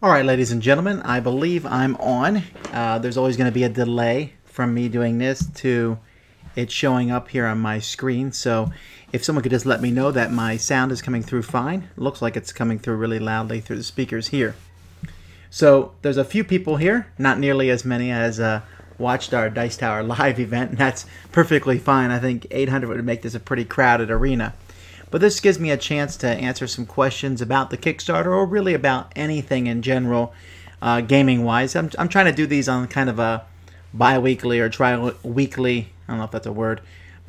Alright, ladies and gentlemen, I believe I'm on. There's always going to be a delay from me doing this to it showing up here on my screen. So if someone could just let me know that my sound is coming through fine. It looks like it's coming through really loudly through the speakers here. So there's a few people here, not nearly as many as watched our Dice Tower live event, and that's perfectly fine. I think 800 would make this a pretty crowded arena. But this gives me a chance to answer some questions about the Kickstarter, or really about anything in general, gaming-wise. I'm trying to do these on kind of a bi-weekly or tri-weekly, I don't know if that's a word,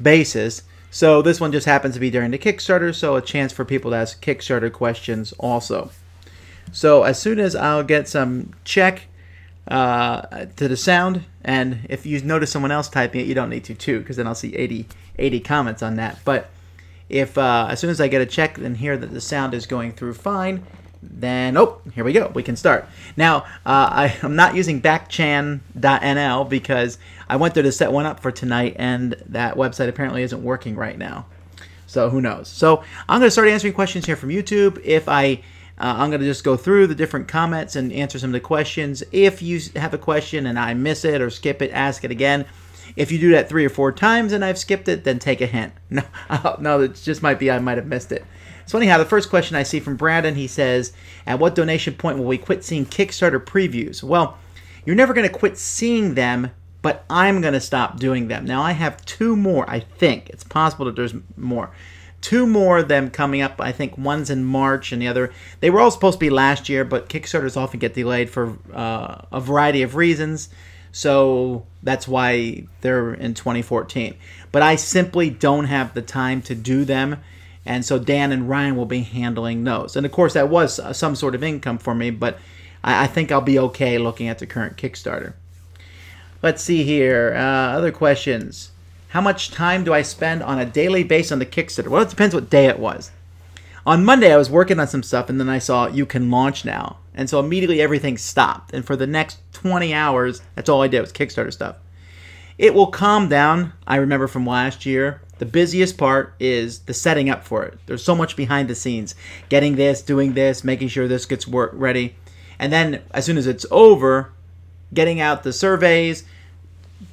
basis. So this one just happens to be during the Kickstarter, so a chance for people to ask Kickstarter questions also. So as soon as I'll get some check to the sound, and if you notice someone else typing it, you don't need to too, because then I'll see 80 comments on that. But if as soon as I get a check and hear that the sound is going through fine, then, oh, here we go. We can start. Now, I'm not using backchan.nl because I went there to set one up for tonight, and that website apparently isn't working right now. So who knows? So I'm going to start answering questions here from YouTube. If I'm going to just go through the different comments and answer some of the questions. If you have a question and I miss it or skip it, ask it again. If you do that 3 or 4 times and I've skipped it, then take a hint. No, it just might be I might have missed it. It's funny how the first question I see from Brandon, he says, at what donation point will we quit seeing Kickstarter previews? Well, you're never going to quit seeing them, but I'm going to stop doing them. Now, I have 2 more, I think. It's possible that there's more. 2 more of them coming up. I think one's in March and the other, they were all supposed to be last year, but Kickstarters often get delayed for a variety of reasons. So that's why they're in 2014. But I simply don't have the time to do them. And so Dan and Ryan will be handling those. And of course, that was some sort of income for me, but I think I'll be okay looking at the current Kickstarter. Let's see here. Other questions. How much time do I spend on a daily basis on the Kickstarter? Well, it depends what day it was. On Monday, I was working on some stuff, and then I saw you can launch now. And so immediately everything stopped. And for the next 20 hours, that's all I did was Kickstarter stuff. It will calm down. I remember from last year, the busiest part is the setting up for it. There's so much behind the scenes. Getting this, doing this, making sure this gets ready. And then as soon as it's over, getting out the surveys,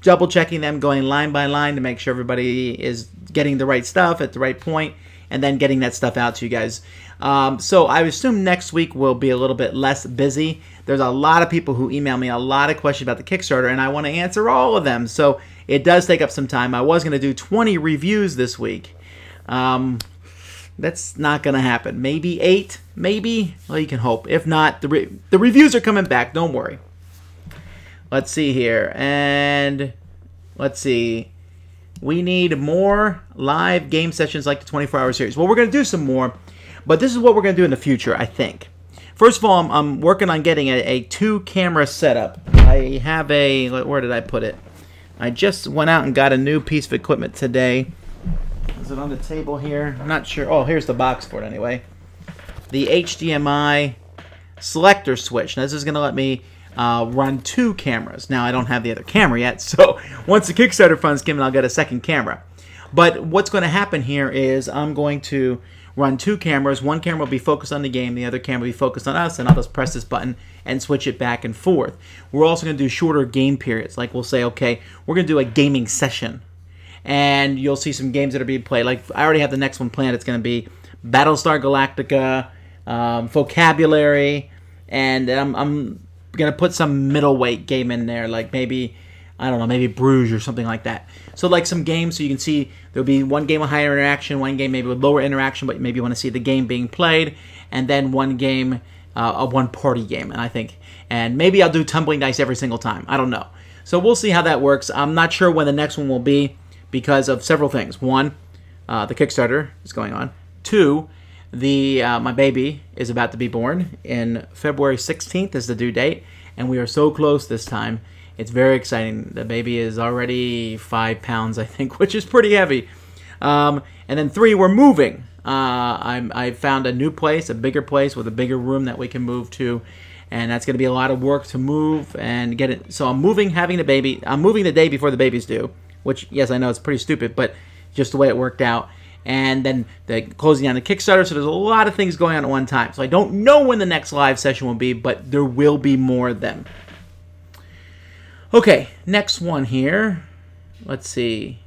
double checking them, going line by line to make sure everybody is getting the right stuff at the right point, and then getting that stuff out to you guys. So I assume next week will be a little bit less busy. There's a lot of people who email me a lot of questions about the Kickstarter, and I want to answer all of them. So it does take up some time. I was going to do 20 reviews this week. That's not going to happen. Maybe 8, maybe. Well, you can hope. If not, the reviews are coming back. Don't worry. Let's see here. And let's see. We need more live game sessions like the 24-hour series. Well, we're going to do some more, but this is what we're going to do in the future, I think. First of all, I'm working on getting a 2-camera setup. I have a, where did I put it? I just went out and got a new piece of equipment today. Is it on the table here? I'm not sure. Oh, here's the box for it anyway. The HDMI selector switch. Now, this is going to let me run 2 cameras. Now, I don't have the other camera yet, so once the Kickstarter funds come in, I'll get a second camera. But what's going to happen here is I'm going to run 2 cameras. One camera will be focused on the game, the other camera will be focused on us, and I'll just press this button and switch it back and forth. We're also going to do shorter game periods. Like we'll say, okay, we're going to do a gaming session, and you'll see some games that are being played. Like I already have the next one planned. It's going to be Battlestar Galactica, Vocabulary, and I'm going to put some middleweight game in there, like maybe, I don't know, maybe Bruges or something like that. So like some games, so you can see there'll be one game with higher interaction, one game maybe with lower interaction, but maybe you want to see the game being played, and then one game, a one-party game, and I think, and maybe I'll do tumbling dice every single time. I don't know. So we'll see how that works. I'm not sure when the next one will be because of several things. 1, the Kickstarter is going on. 2, my baby is about to be born. In February 16th is the due date, and we are so close this time. It's very exciting. The baby is already 5 pounds, I think, which is pretty heavy. And then 3, we're moving. I found a new place, a bigger place with a bigger room that we can move to, and that's going to be a lot of work to move and get it. So I'm moving, having the baby. I'm moving the day before the baby's due, which, yes, I know it's pretty stupid, but just the way it worked out. and then the closing down the Kickstarter. So there's a lot of things going on at one time. So I don't know when the next live session will be, but there will be more of them. Okay, next one here. Let's see.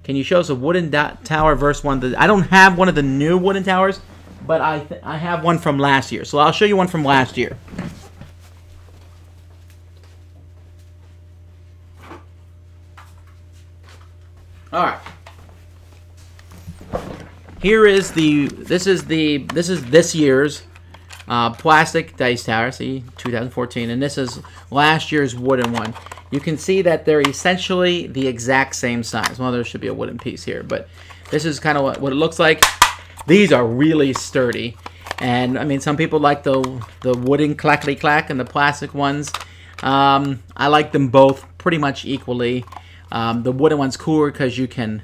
Can you show us a wooden tower versus one of the... I don't have one of the new wooden towers, but I have one from last year. So I'll show you one from last year. All right. Here is this is this year's plastic dice tower. See, 2014, and this is last year's wooden one. You can see that they're essentially the exact same size. Well, there should be a wooden piece here, but this is kind of what it looks like. These are really sturdy, and I mean, some people like the wooden clackety clack and the plastic ones. I like them both pretty much equally. The wooden one's cooler because you can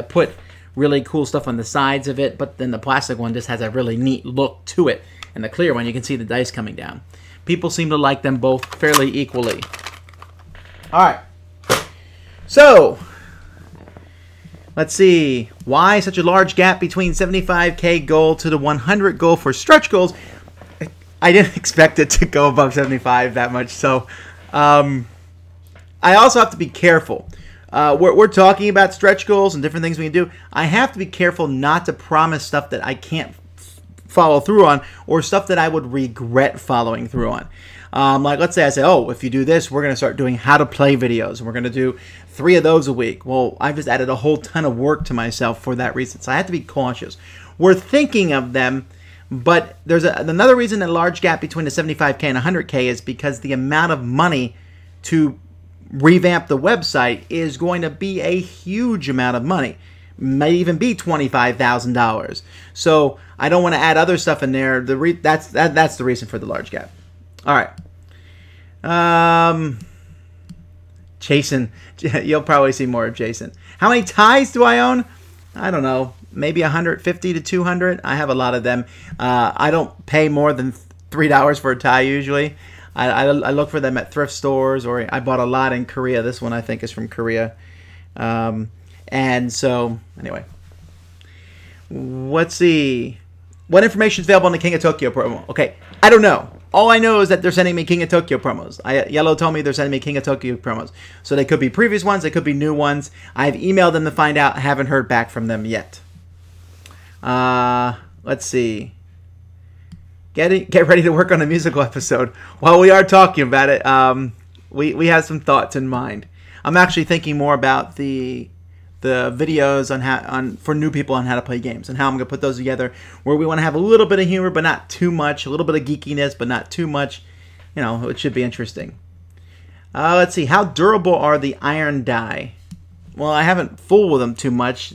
put really cool stuff on the sides of it, but then the plastic one just has a really neat look to it. And the clear one, you can see the dice coming down. People seem to like them both fairly equally. All right. So, let's see. Why such a large gap between 75K goal to the 100 goal for stretch goals? I didn't expect it to go above 75 that much, so... I also have to be careful. We're talking about stretch goals and different things we can do. I have to be careful not to promise stuff that I can't follow through on, or stuff that I would regret following through on. Like, let's say I say, oh, if you do this, we're going to start doing how to play videos, and we're going to do 3 of those a week. Well, I've just added a whole ton of work to myself for that reason, so I have to be cautious. We're thinking of them, but there's another reason a large gap between the 75K and 100K is because the amount of money to revamp the website is going to be a huge amount of money. May even be $25,000. So I don't want to add other stuff in there. That's the reason for the large gap. All right. Jason, you'll probably see more of Jason. How many ties do I own? I don't know. Maybe 150 to 200. I have a lot of them. I don't pay more than $3 for a tie usually. I look for them at thrift stores, or I bought a lot in Korea. This one I think is from Korea. And so, anyway. Let's see. What information is available on the King of Tokyo promo? Okay, I don't know. All I know is that they're sending me King of Tokyo promos. Yellow told me they're sending me King of Tokyo promos. So they could be previous ones, they could be new ones. I've emailed them to find out. I haven't heard back from them yet. Let's see. Get ready to work on a musical episode. While we are talking about it, we have some thoughts in mind. I'm actually thinking more about the videos for new people on how to play games, and how I'm going to put those together, where we want to have a little bit of humor but not too much, a little bit of geekiness but not too much. You know, it should be interesting. Let's see. How durable are the iron die? Well, I haven't fooled with them too much.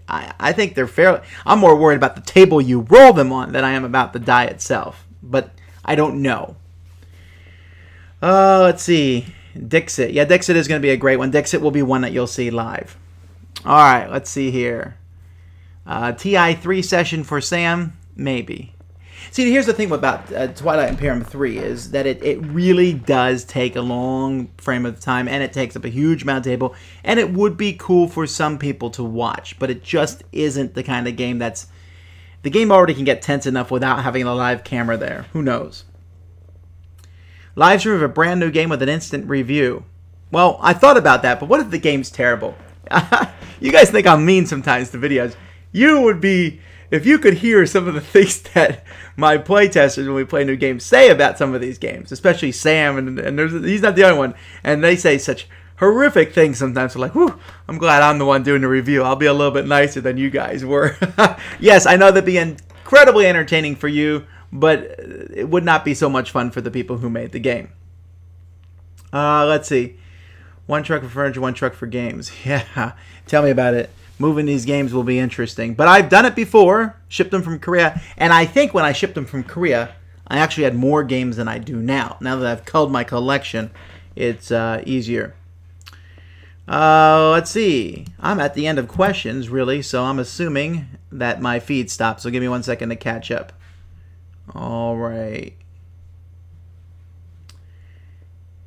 I think they're fairly... I'm more worried about the table you roll them on than I am about the die itself. But I don't know. Let's see. Dixit. Yeah, Dixit is going to be a great one. Dixit will be one that you'll see live. All right, let's see here. TI3 session for Sam? Maybe. See, here's the thing about Twilight Imperium 3 is that it really does take a long frame of time, and it takes up a huge amount of table, and it would be cool for some people to watch, but it just isn't the kind of game that's... The game already can get tense enough without having a live camera there. Who knows? Live stream of a brand new game with an instant review. Well, I thought about that, but what if the game's terrible? You guys think I'm mean sometimes to videos. You would be... If you could hear some of the things that my playtesters when we play new games say about some of these games, especially Sam, and he's not the only one, and they say such horrific things sometimes. They're like, whew, I'm glad I'm the one doing the review. I'll be a little bit nicer than you guys were. Yes, I know that'd be incredibly entertaining for you, but it would not be so much fun for the people who made the game. Let's see. One truck for furniture, one truck for games. Yeah, tell me about it. Moving these games will be interesting. But I've done it before, shipped them from Korea, and I think when I shipped them from Korea, I actually had more games than I do now. Now that I've culled my collection, it's easier. Let's see. I'm at the end of questions, really, so I'm assuming that my feed stopped. So give me 1 second to catch up. All right.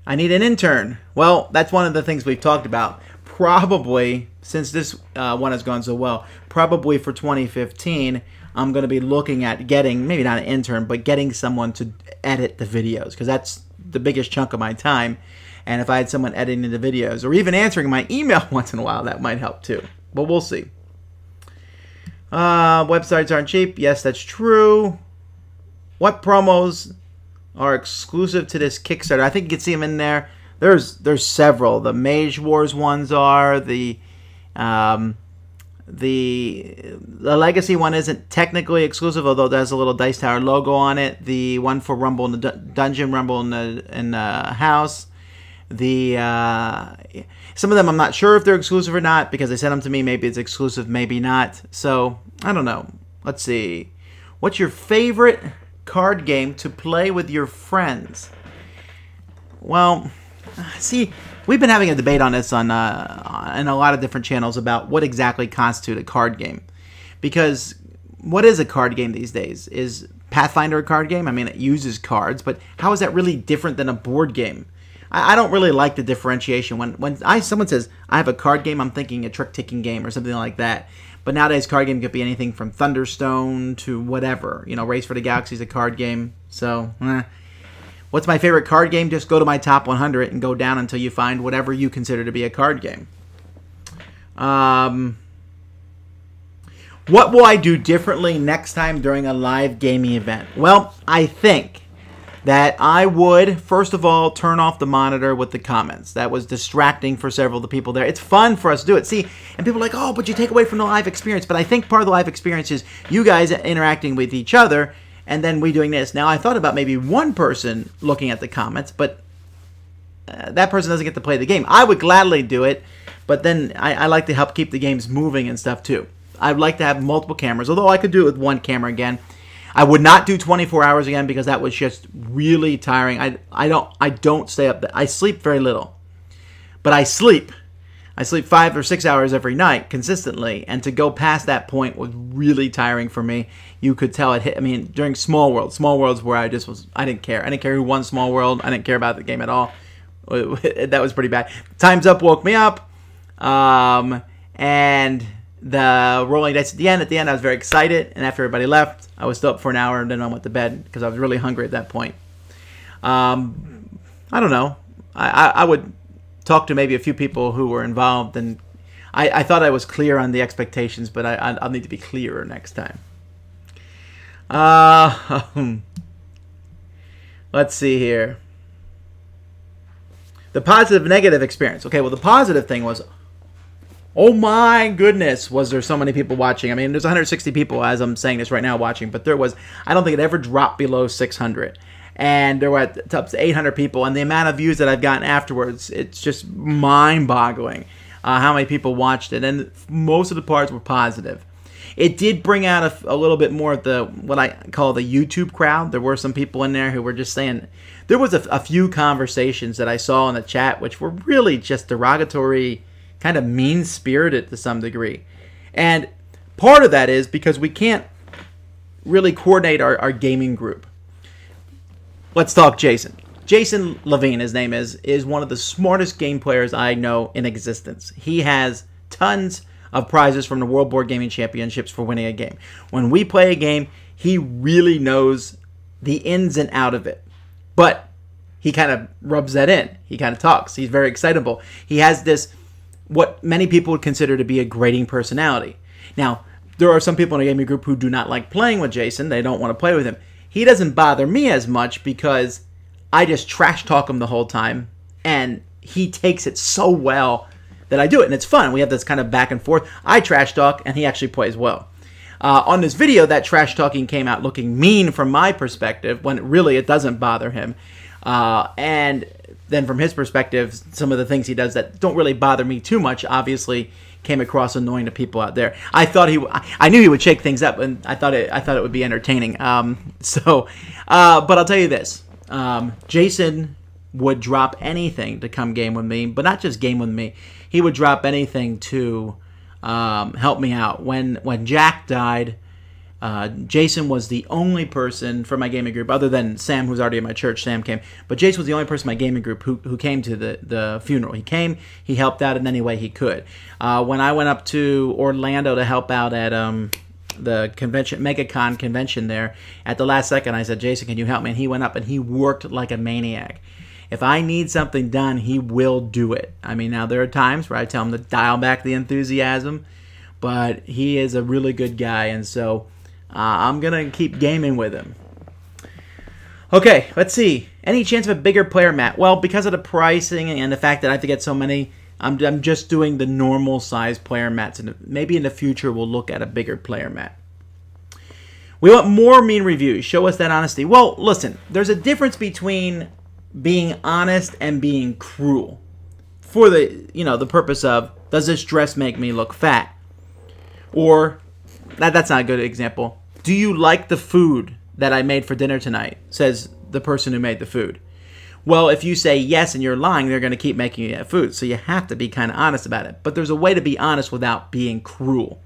I need an intern. Well, that's one of the things we've talked about. probably, since this one has gone so well, probably for 2015, I'm going to be looking at getting, maybe not an intern, but getting someone to edit the videos, because that's the biggest chunk of my time. And if I had someone editing the videos, or even answering my email once in a while, that might help too. But we'll see. Websites aren't cheap. Yes, that's true. What promos are exclusive to this Kickstarter? I think you can see them in there. There's several. The Mage Wars ones are. The Legacy one isn't technically exclusive, although there's a little Dice Tower logo on it. The one for Rumble in the Dungeon, Rumble in the House. Some of them I'm not sure if they're exclusive or not, because they sent them to me. Maybe it's exclusive, maybe not. So I don't know. Let's see. What's your favorite card game to play with your friends? Well, see, we've been having a debate on this on in a lot of different channels about what exactly constitutes a card game. Because what is a card game these days? Is Pathfinder a card game? I mean, it uses cards, but how is that really different than a board game? I don't really like the differentiation. When someone says, I have a card game, I'm thinking a trick-taking game or something like that. But nowadays, card game could be anything from Thunderstone to whatever. You know, Race for the Galaxy is a card game. So, what's my favorite card game? Just go to my top 100 and go down until you find whatever you consider to be a card game. What will I do differently next time during a live gaming event? Well, I think that I would, first of all, turn off the monitor with the comments. That was distracting for several of the people there. It's fun for us to do it. See, and people are like, oh, but you take away from the live experience. But I think part of the live experience is you guys interacting with each other, and then we doing this. Now, I thought about maybe one person looking at the comments, but that person doesn't get to play the game. I would gladly do it, but then I like to help keep the games moving and stuff too. I'd like to have multiple cameras, although I could do it with one camera again. I would not do 24 hours again, because that was just really tiring. I don't stay up. I sleep very little, but I sleep. I sleep 5 or 6 hours every night consistently, and to go past that point was really tiring for me. You could tell it hit. I mean, during Small Worlds where I didn't care. I didn't care who won Small World. I didn't care about the game at all. That was pretty bad. Time's Up woke me up, and the rolling dice at the end, I was very excited, and after everybody left, I was still up for an hour, and then I went to bed because I was really hungry at that point. I don't know. I would talk to maybe a few people who were involved, and I thought I was clear on the expectations, but I'll need to be clearer next time. Let's see here. The positive, negative experience. Okay, well, the positive thing was, oh my goodness, was there so many people watching. I mean, there's 160 people as I'm saying this right now watching, but there was, I don't think it ever dropped below 600. And there were up to 800 people, and the amount of views that I've gotten afterwards, it's just mind-boggling how many people watched it, and most of the parts were positive. It did bring out a little bit more of the, what I call the YouTube crowd. There were some people in there who were just saying, there was a few conversations that I saw in the chat which were really just derogatory, kind of mean-spirited to some degree. And part of that is because we can't really coordinate our gaming group. Let's talk Jason. Jason Levine, his name is one of the smartest game players I know in existence. He has tons of prizes from the World Board Gaming Championships for winning a game. When we play a game, he really knows the ins and out of it. But he kind of rubs that in. He kind of talks. He's very excitable. He has this, what many people would consider to be a grating personality. Now, there are some people in a gaming group who do not like playing with Jason. They don't want to play with him. He doesn't bother me as much because I just trash talk him the whole time, and he takes it so well that I do it, and it's fun. We have this kind of back and forth. I trash talk, and he actually plays well. On this video, that trash talking came out looking mean from my perspective, when really it doesn't bother him. And then from his perspective, some of the things he does that don't really bother me too much, obviously came across annoying to people out there. I knew he would shake things up, and I thought it would be entertaining. But I'll tell you this: Jason would drop anything to come game with me, but not just game with me. He would drop anything to help me out. When Jack died, Jason was the only person from my gaming group, other than Sam, who's already in my church. Sam came, but Jason was the only person in my gaming group who came to the funeral. He came, he helped out in any way he could. When I went up to Orlando to help out at the convention, MegaCon convention there, at the last second, I said, Jason, can you help me? And he went up and he worked like a maniac. If I need something done, he will do it. I mean, now there are times where I tell him to dial back the enthusiasm, but he is a really good guy, and so I'm going to keep gaming with him. Okay, let's see. Any chance of a bigger player mat? Well, because of the pricing and the fact that I have to get so many, I'm just doing the normal size player mats, and maybe in the future we'll look at a bigger player mat. We want more mean reviews. Show us that honesty. Well, listen, there's a difference between being honest and being cruel. For the, the purpose of, does this dress make me look fat? Or, that's not a good example. Do you like the food that I made for dinner tonight? Says the person who made the food. Well, if you say yes and you're lying, they're going to keep making you that food. So you have to be kind of honest about it. But there's a way to be honest without being cruel.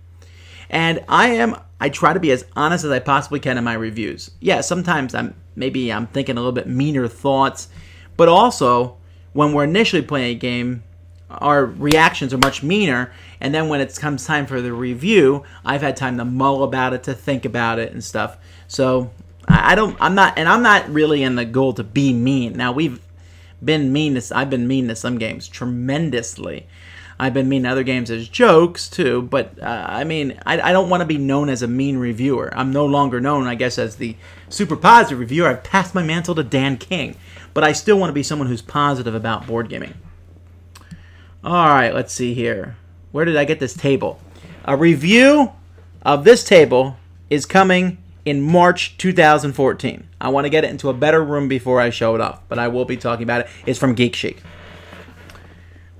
And I try to be as honest as I possibly can in my reviews. Yeah, sometimes I'm thinking a little bit meaner thoughts. But also, when we're initially playing a game, our reactions are much meaner, and then when it comes time for the review, I've had time to mull about it, to think about it and stuff. So I'm not really in the goal to be mean. Now I've been mean to some games tremendously. I've been mean to other games as jokes too, but I don't want to be known as a mean reviewer. I'm no longer known, I guess, as the super positive reviewer. I've passed my mantle to Dan King, but I still want to be someone who's positive about board gaming. Alright, let's see here. Where did I get this table? A review of this table is coming in March 2014. I want to get it into a better room before I show it off, but I will be talking about it. It's from Geek Chic.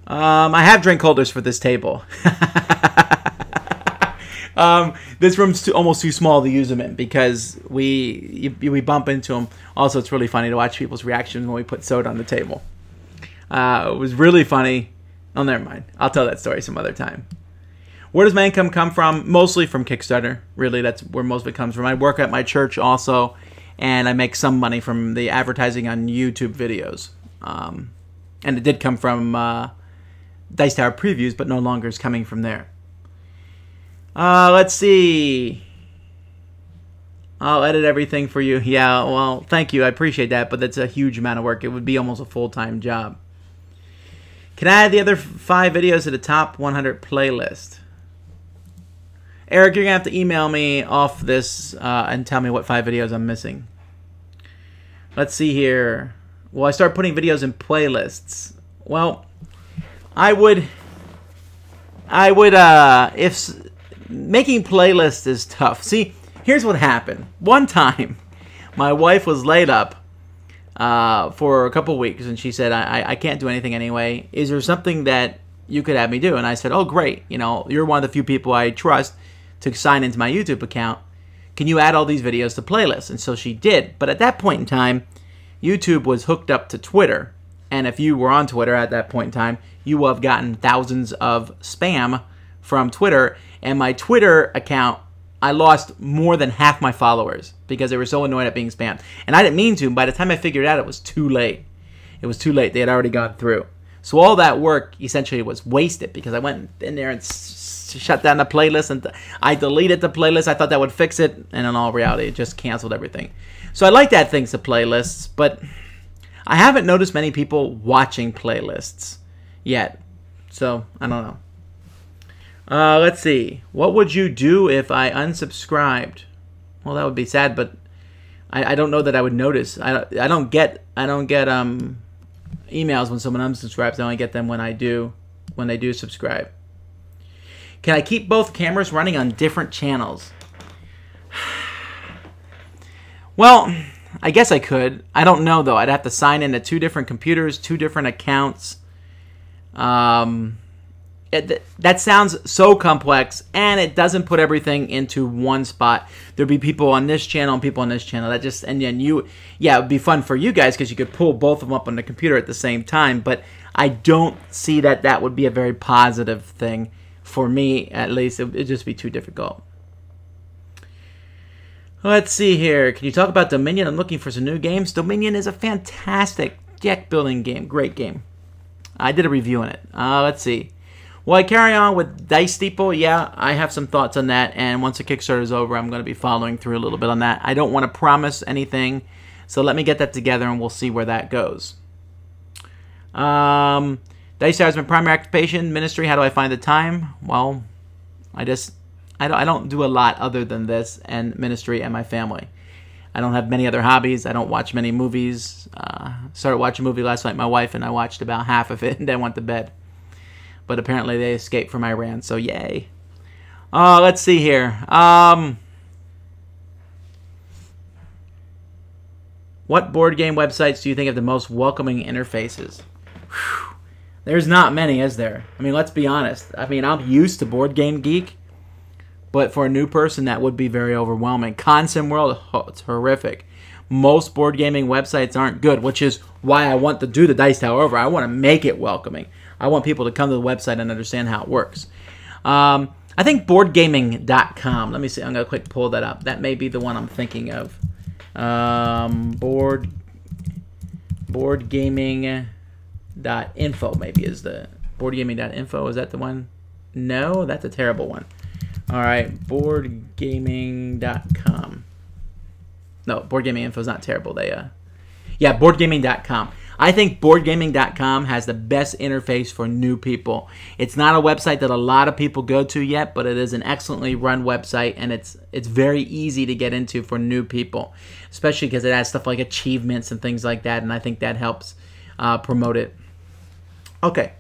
I have drink holders for this table. This room's almost too small to use them in because we bump into them. Also, it's really funny to watch people's reactions when we put soda on the table. It was really funny. Oh, never mind. I'll tell that story some other time. Where does my income come from? Mostly from Kickstarter. Really, that's where most of it comes from. I work at my church also, and I make some money from the advertising on YouTube videos. And it did come from Dice Tower Previews, but no longer is coming from there. Let's see. I'll edit everything for you. Yeah, well, thank you. I appreciate that, but that's a huge amount of work. It would be almost a full-time job. Can I add the other 5 videos to the top 100 playlist? Eric, you're going to have to email me off this and tell me what 5 videos I'm missing. Let's see here. Will I start putting videos in playlists? Well, I would if making playlists is tough. See, here's what happened. One time, my wife was laid up for a couple weeks, and she said, I can't do anything anyway. Is there something that you could have me do? And I said, oh, great. You're one of the few people I trust to sign into my YouTube account. Can you add all these videos to playlists? And so she did. But at that point in time, YouTube was hooked up to Twitter. And if you were on Twitter at that point in time, you will have gotten thousands of spam from Twitter. And my Twitter account, I lost more than half my followers because they were so annoyed at being spammed. And I didn't mean to. By the time I figured it out, it was too late. It was too late. They had already gone through. So all that work essentially was wasted because I went in there and shut down the playlist, and I deleted the playlist. I thought that would fix it, and in all reality, it just canceled everything. So I like to add things to playlists, but I haven't noticed many people watching playlists yet. So I don't know. Let's see. What would you do if I unsubscribed? Well, that would be sad, but I don't know that I would notice. I don't get emails when someone unsubscribes. I only get them when they do subscribe. Can I keep both cameras running on different channels? Well, I guess I could. I don't know, though. I'd have to sign into 2 different computers, 2 different accounts. That sounds so complex, and it doesn't put everything into one spot. There'd be people on this channel and people on this channel. It would be fun for you guys because you could pull both of them up on the computer at the same time, but I don't see that would be a very positive thing. For me, at least, it'd just be too difficult. Let's see here. Can you talk about Dominion? I'm looking for some new games. Dominion is a fantastic deck building game. Great game. I did a review on it. Let's see. Will I carry on with Dice Steeple? Yeah, I have some thoughts on that. And once the Kickstarter is over, I'm going to be following through a little bit on that. I don't want to promise anything. So let me get that together and we'll see where that goes. Dice Tower is my primary occupation. Ministry, how do I find the time? Well, I don't do a lot other than this and ministry and my family. I don't have many other hobbies. I don't watch many movies. Started watching a movie last night, my wife, and I watched about half of it and then went to bed. But apparently they escaped from Iran, so yay. Let's see here. What board game websites do you think have the most welcoming interfaces? Whew. There's not many, is there? I mean, let's be honest. I mean, I'm used to Board Game Geek, but for a new person, that would be very overwhelming. Consim World, oh, it's horrific. Most board gaming websites aren't good, which is why I want to do the Dice Tower over. I want to make it welcoming. I want people to come to the website and understand how it works. I think boardgaming.com. Let me see. I'm going to quick pull that up. That may be the one I'm thinking of. Boardgaming.info maybe is the boardgaming.info. Is that the one? No, that's a terrible one. All right, boardgaming.com. No, boardgaming info is not terrible. Yeah, boardgaming.com. I think boardgaming.com has the best interface for new people. It's not a website that a lot of people go to yet, but it is an excellently run website, and it's very easy to get into for new people, especially because it has stuff like achievements and things like that, and I think that helps promote it. Okay.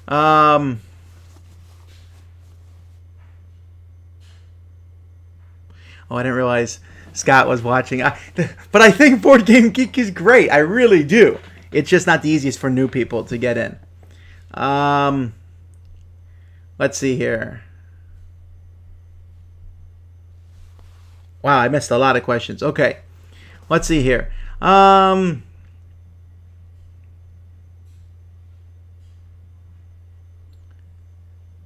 Oh, I didn't realize Scott was watching. But I think Board Game Geek is great. I really do. It's just not the easiest for new people to get in. Let's see here. Wow, I missed a lot of questions. Okay. Let's see here. When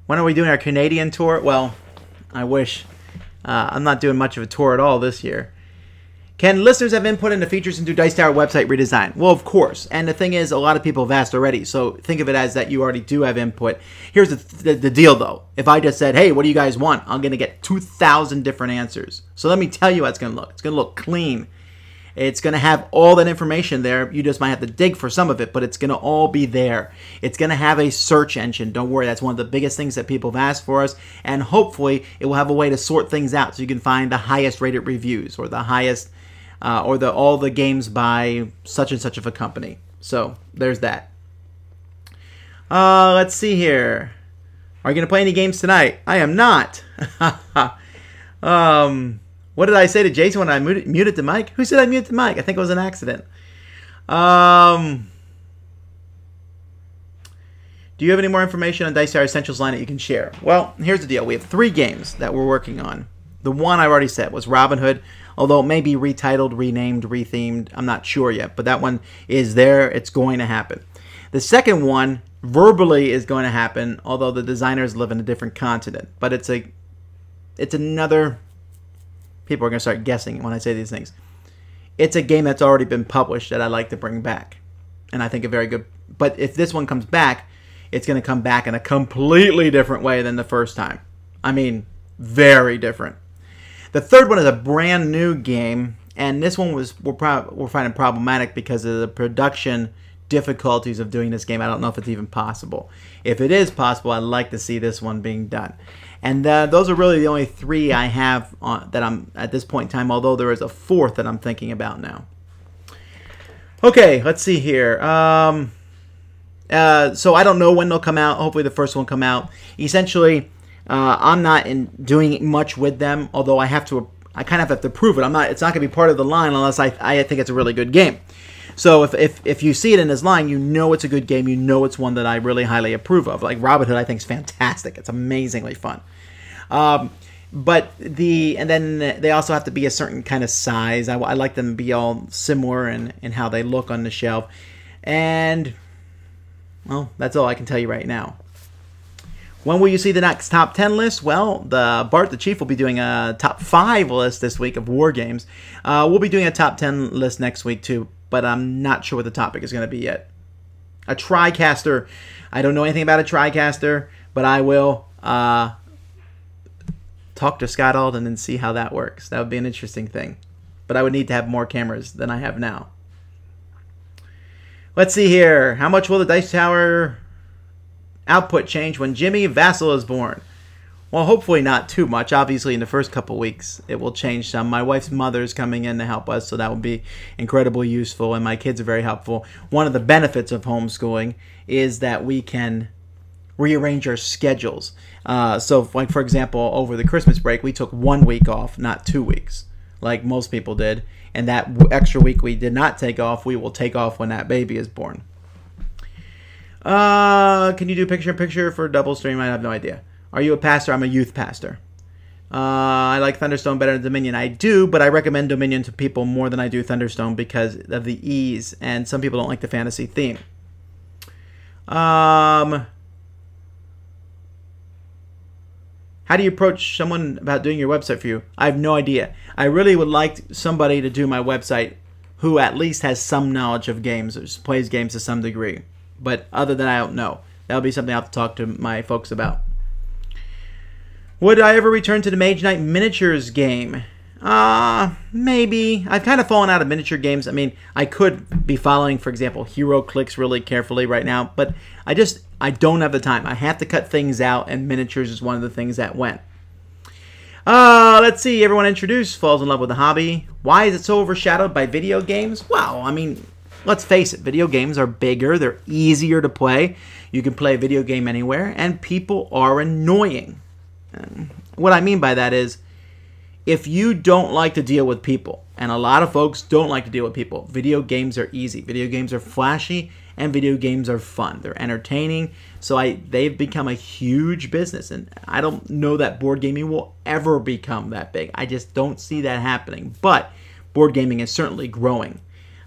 are we doing our Canadian tour? Well, I wish. I'm not doing much of a tour at all this year. Can listeners have input into features into Dice Tower website redesign? Well, of course. And the thing is, a lot of people have asked already. So think of it as that you already do have input. Here's the deal, though. If I just said, hey, what do you guys want? I'm going to get 2,000 different answers. So let me tell you how it's going to look. It's going to look clean. It's going to have all that information there. You just might have to dig for some of it, but it's going to all be there. It's going to have a search engine. Don't worry. That's one of the biggest things that people have asked for us. And hopefully, it will have a way to sort things out so you can find the highest rated reviews or the highest, all the games by such and such of a company. So there's that. Let's see here. Are you going to play any games tonight? I am not. What did I say to Jason when I muted the mic? Who said I muted the mic? I think it was an accident. Do you have any more information on Dice Tower Essentials line that you can share? Well, here's the deal. We have 3 games that we're working on. The one I already said was Robin Hood, although it may be retitled, renamed, rethemed. I'm not sure yet, but that one is there. It's going to happen. The second one verbally is going to happen, although the designers live in a different continent. But it's another... People are going to start guessing when I say these things. It's a game that's already been published that I like to bring back. And I think a very good... But if this one comes back, it's going to come back in a completely different way than the first time. I mean, very different. The third one is a brand new game. And this one we're finding problematic because of the production difficulties of doing this game. I don't know if it's even possible. If it is possible, I'd like to see this one being done. And those are really the only 3 I have that I'm at this point in time, although there is a 4th that I'm thinking about now. Okay, let's see here. So I don't know when they'll come out. Hopefully the first one will come out. Essentially, I'm not doing much with them, although I kind of have to prove it. It's not going to be part of the line unless I think it's a really good game. So if you see it in this line, you know it's a good game. You know it's one that I really highly approve of. Like Robin Hood, I think is fantastic. It's amazingly fun. And then they also have to be a certain kind of size. I like them to be all similar in how they look on the shelf. And well, that's all I can tell you right now. When will you see the next top 10 list? Well, Bart the Chief will be doing a top 5 list this week of war games. We'll be doing a top 10 list next week too, but I'm not sure what the topic is going to be yet. A TriCaster. I don't know anything about a TriCaster, but I will talk to Scott Alden and see how that works. That would be an interesting thing. But I would need to have more cameras than I have now. Let's see here. How much will the Dice Tower output change when Jimmy Vasel is born? Well, hopefully not too much. Obviously, in the first couple weeks, it will change some. My wife's mother is coming in to help us, so that will be incredibly useful, and my kids are very helpful. One of the benefits of homeschooling is that we can rearrange our schedules. So, like for example, over the Christmas break, we took 1 week off, not 2 weeks, like most people did. And that extra week we did not take off, we will take off when that baby is born. Can you do picture-in-picture for double stream? I have no idea. Are you a pastor? I'm a youth pastor. I like Thunderstone better than Dominion. I do, but I recommend Dominion to people more than I do Thunderstone because of the ease, and some people don't like the fantasy theme. How do you approach someone about doing your website for you? I have no idea. I really would like somebody to do my website who at least has some knowledge of games or plays games to some degree. But other than I don't know. That would be something I'll have to talk to my folks about. Would I ever return to the Mage Knight Miniatures game? Maybe. I've kind of fallen out of miniature games. I mean, I could be following, for example, HeroClix really carefully right now, but I don't have the time. I have to cut things out, and miniatures is one of the things that went. Let's see. Everyone introduced falls in love with the hobby. Why is it so overshadowed by video games? Well, I mean, let's face it. Video games are bigger. They're easier to play. You can play a video game anywhere, and people are annoying. What I mean by that is, if you don't like to deal with people, and a lot of folks don't like to deal with people, video games are easy. Video games are flashy, and video games are fun. They're entertaining, so they've become a huge business, and I don't know that board gaming will ever become that big. I just don't see that happening, but board gaming is certainly growing.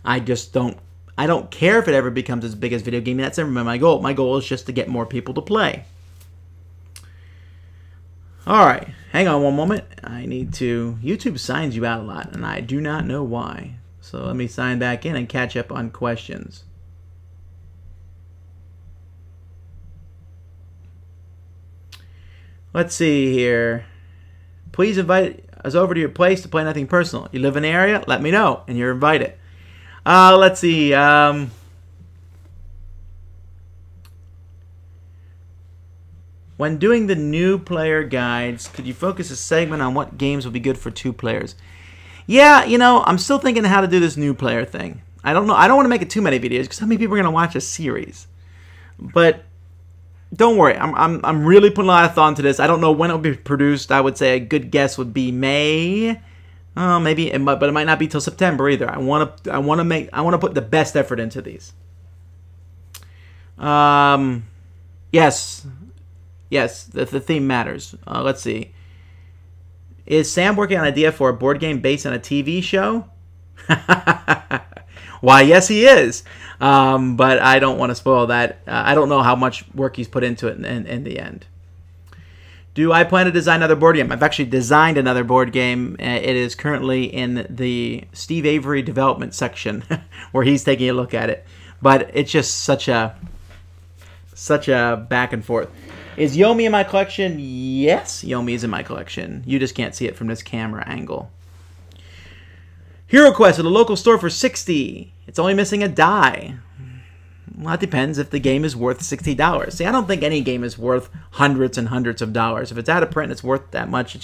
I don't care if it ever becomes as big as video gaming. That's never been my goal. My goal is just to get more people to play. Alright, hang on one moment. I need to... YouTube signs you out a lot, and I do not know why. So let me sign back in and catch up on questions. Let's see here. Please invite us over to your place to play nothing personal. You live in the area? Let me know, and you're invited. Let's see. When doing the new player guides, could you focus a segment on what games would be good for 2 players? Yeah, you know, I'm still thinking how to do this new player thing. I don't know. I don't want to make it too many videos because how many people are going to watch a series? But don't worry. I'm really putting a lot of thought into this. I don't know when it'll be produced. I would say a good guess would be May. Maybe, but it might not be till September either. I want to put the best effort into these. Yes, the theme matters. Let's see. Is Sam working on an idea for a board game based on a TV show? Why, yes, he is. But I don't want to spoil that. I don't know how much work he's put into it in the end. Do I plan to design another board game? I've actually designed another board game. It is currently in the Steve Avery development section where he's taking a look at it. But it's just such a back and forth. Is Yomi in my collection? Yes, Yomi is in my collection. You just can't see it from this camera angle. HeroQuest at a local store for $60. It's only missing a die. Well, it depends if the game is worth $60. See, I don't think any game is worth hundreds and hundreds of dollars. If it's out of print and it's worth that much,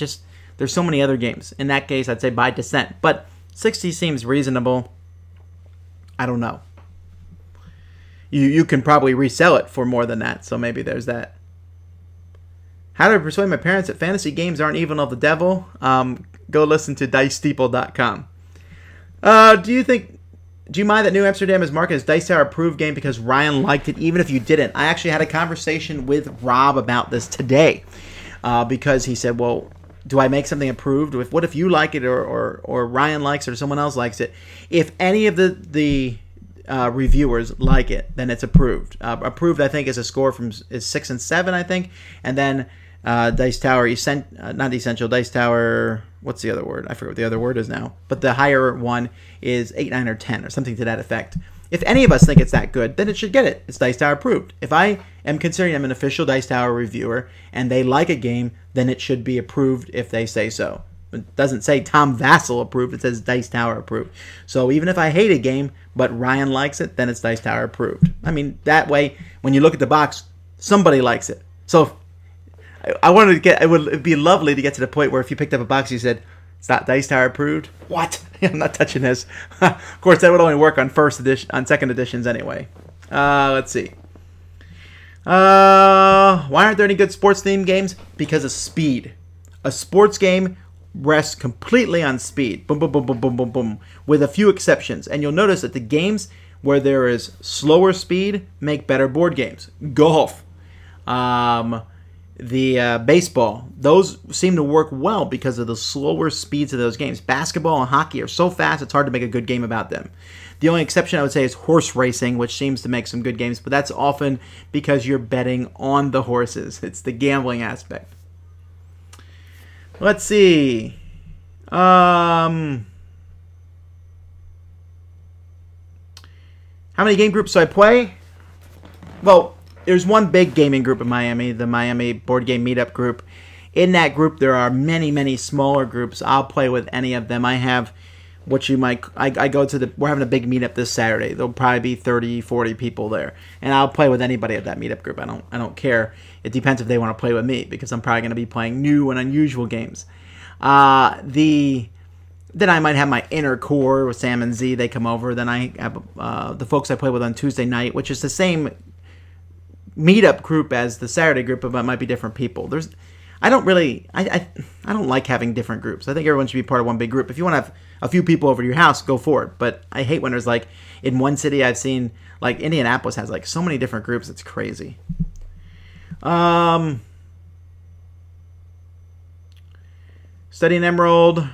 there's so many other games. In that case, I'd say buy Descent. But 60 seems reasonable. I don't know. You can probably resell it for more than that, so maybe there's that. How do I persuade my parents that fantasy games aren't even of the devil? Go listen to Dicesteeple.com. Do you mind that New Amsterdam is marketed as Dice Tower approved game because Ryan liked it, even if you didn't? I actually had a conversation with Rob about this today because he said, well, do I make something approved? What if you like it or Ryan likes it or someone else likes it? If any of the reviewers like it, then it's approved. Approved, I think, is a score is 6 and 7, I think, and then Dice Tower not Essential, Dice Tower. What's the other word? I forget what the other word is now. But the higher one is 8, 9, or 10, or something to that effect. If any of us think it's that good, then it should get it. It's Dice Tower approved. If I am considering I'm an official Dice Tower reviewer and they like a game, then it should be approved if they say so. It doesn't say Tom Vasel approved. It says Dice Tower approved. So even if I hate a game, but Ryan likes it, then it's Dice Tower approved. I mean, that way, when you look at the box, somebody likes it. So I wanted to get, it would be lovely to get to the point where if you picked up a box, you said, it's not Dice Tower approved. What? I'm not touching this. Of course, that would only work on second editions anyway. Let's see. Why aren't there any good sports themed games? Because of speed. A sports game rests completely on speed. Boom, boom, boom, boom, boom, boom, boom. With a few exceptions. And you'll notice that the games where there is slower speed make better board games. Golf. Baseball, those seem to work well because of the slower speeds of those games. Basketball and hockey are so fast, it's hard to make a good game about them. The only exception I would say is horse racing, which seems to make some good games, but that's often because you're betting on the horses. It's the gambling aspect. Let's see. How many game groups do I play? Well, there's one big gaming group in Miami, the Miami Board Game Meetup group. In that group, there are many, many smaller groups. I'll play with any of them. I have what you might, I go to we're having a big meetup this Saturday. There'll probably be 30, 40 people there. And I'll play with anybody at that meetup group. I don't care. It depends if they want to play with me, because I'm probably going to be playing new and unusual games. Then I might have my inner core with Sam and Z. They come over. Then I have the folks I play with on Tuesday night, which is the same meetup group as the Saturday group, but it might be different people. I don't like having different groups. I think everyone should be part of one big group. If you want to have a few people over to your house, go for it. But I hate when there's like, in one city I've seen, like Indianapolis has like so many different groups. It's crazy. Studying Emerald.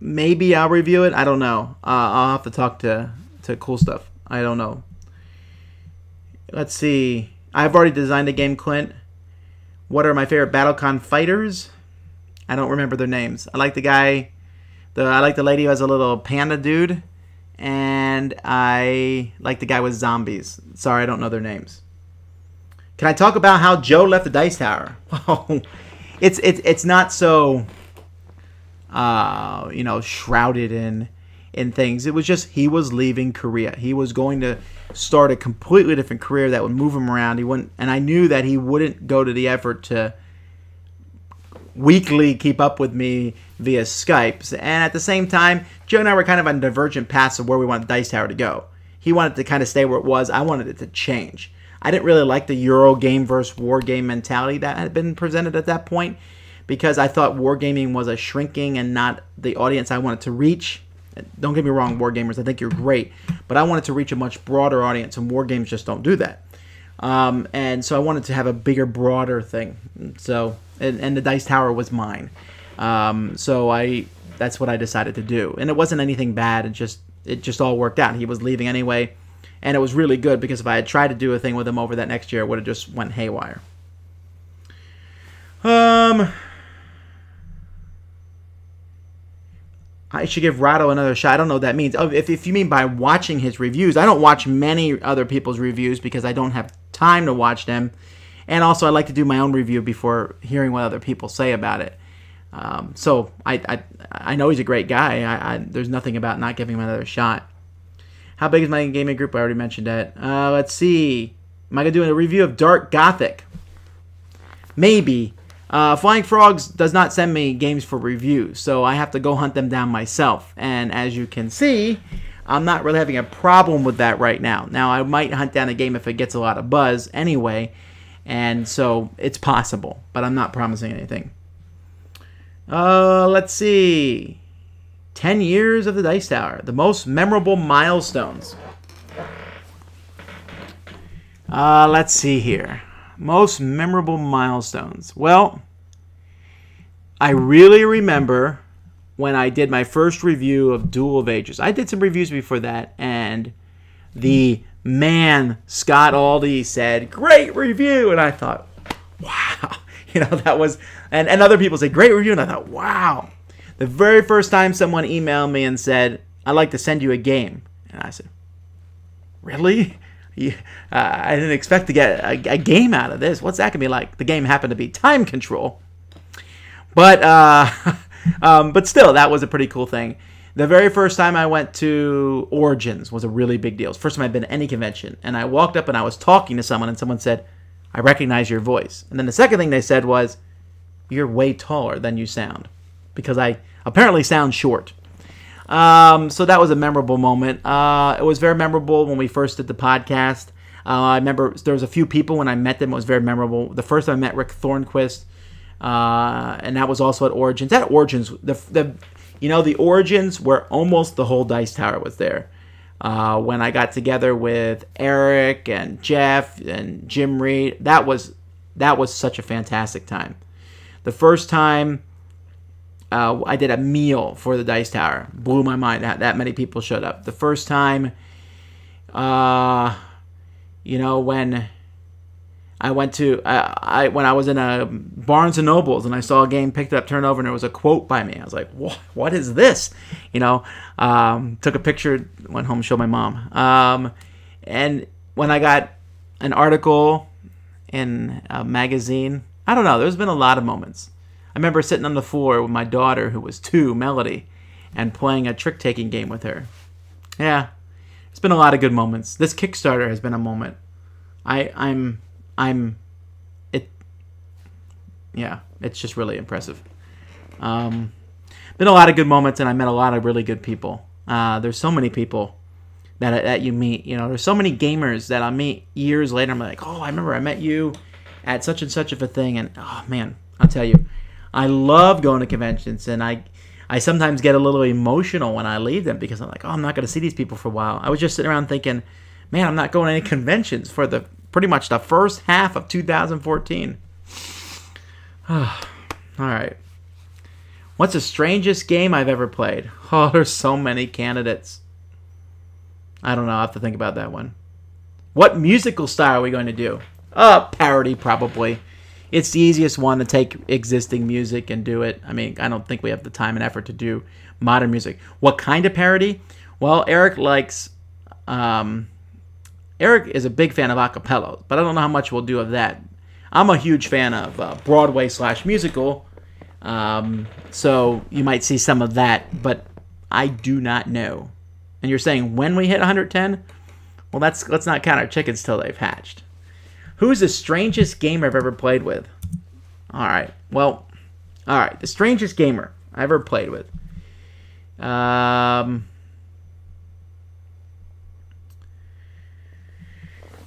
Maybe I'll review it. I don't know. I'll have to talk to Cool Stuff. I don't know. Let's see. I've already designed a game, Clint. What are my favorite BattleCon fighters? I don't remember their names. I like the guy. I like the lady who has a little panda dude. And I like the guy with zombies. Sorry, I don't know their names. Can I talk about how Joe left the Dice Tower? It's not so shrouded in things. It was just he was leaving Korea. He was going to start a completely different career that would move him around. He wouldn't, and I knew that he wouldn't go to the effort to weekly keep up with me via Skype. And at the same time, Joe and I were kind of on divergent paths of where we wanted Dice Tower to go. He wanted to kind of stay where it was. I wanted it to change. I didn't really like the Euro game versus war game mentality that had been presented at that point, because I thought wargaming was a shrinking and not the audience I wanted to reach. Don't get me wrong, wargamers, I think you're great, but I wanted to reach a much broader audience, and wargames just don't do that. And so I wanted to have a bigger, broader thing. So, and the Dice Tower was mine. So that's what I decided to do. And it wasn't anything bad. It just all worked out. He was leaving anyway, and it was really good, because if I had tried to do a thing with him over that next year, it would have just went haywire. I should give Rado another shot. I don't know what that means. Oh, if you mean by watching his reviews, I don't watch many other people's reviews because I don't have time to watch them. And also, I like to do my own review before hearing what other people say about it. So I know he's a great guy. There's nothing about not giving him another shot. How big is my gaming group? I already mentioned that. Let's see. Am I going to do a review of Dark Gothic? Maybe. Flying Frogs does not send me games for review, so I have to go hunt them down myself. And as you can see, I'm not really having a problem with that right now. Now, I might hunt down a game if it gets a lot of buzz anyway, and so it's possible, but I'm not promising anything. Let's see. 10 years of the Dice Tower. The most memorable milestones. Let's see here. Most memorable milestones. Well, I really remember when I did my first review of Duel of Ages. I did some reviews before that, and and the man, Scott Aldy, said, "Great review." And I thought, wow. That was, and other people said, "Great review." And I thought, wow. The very first time someone emailed me and said, "I'd like to send you a game." And I said, "Really? I didn't expect to get a game out of this. What's that going to be like?" The game happened to be Time Control. But but still, that was a pretty cool thing. The very first time I went to Origins was a really big deal. It was the first time I'd been to any convention. And I walked up and I was talking to someone, and someone said, "I recognize your voice." And then the second thing they said was, "You're way taller than you sound." Because I apparently sound short. So that was a memorable moment. It was very memorable when we first did the podcast. I remember there was a few people when I met them. It was very memorable. The first time I met Rick Thornquist, and that was also at Origins. At Origins, the Origins where almost the whole Dice Tower was there. When I got together with Eric and Jeff and Jim Reed, that was such a fantastic time. The first time I did a meal for the Dice Tower, blew my mind that many people showed up. The first time, when I went to when I was in a Barnes and Nobles and I saw a game, picked it up, turned over, and there was a quote by me. I was like, "What is this?" Took a picture, went home, showed my mom. And when I got an article in a magazine, I don't know. There's been a lot of moments. I remember sitting on the floor with my daughter, who was 2, Melody, and playing a trick-taking game with her. Yeah, it's been a lot of good moments. This Kickstarter has been a moment. It's just really impressive. Been a lot of good moments, and I met a lot of really good people. There's so many people that you meet. There's so many gamers that I'll meet years later. I'm like, "Oh, I remember I met you at such and such of a thing," and oh man, I'll tell you, I love going to conventions, and I sometimes get a little emotional when I leave them because I'm like, "Oh, I'm not going to see these people for a while." I was just sitting around thinking, man, I'm not going to any conventions for pretty much the first half of 2014. All right. What's the strangest game I've ever played? Oh, there's so many candidates. I don't know. I'll have to think about that one. What musical style are we going to do? Parody, probably. It's the easiest one to take existing music and do it. I mean, I don't think we have the time and effort to do modern music. What kind of parody? Well, Eric likes... Eric is a big fan of acapellas, but I don't know how much we'll do of that. I'm a huge fan of Broadway/musical, so you might see some of that, but I do not know. And you're saying when we hit 110? Well, let's not count our chickens till they've hatched. Who's the strangest gamer I've ever played with? All right. The strangest gamer I ever played with.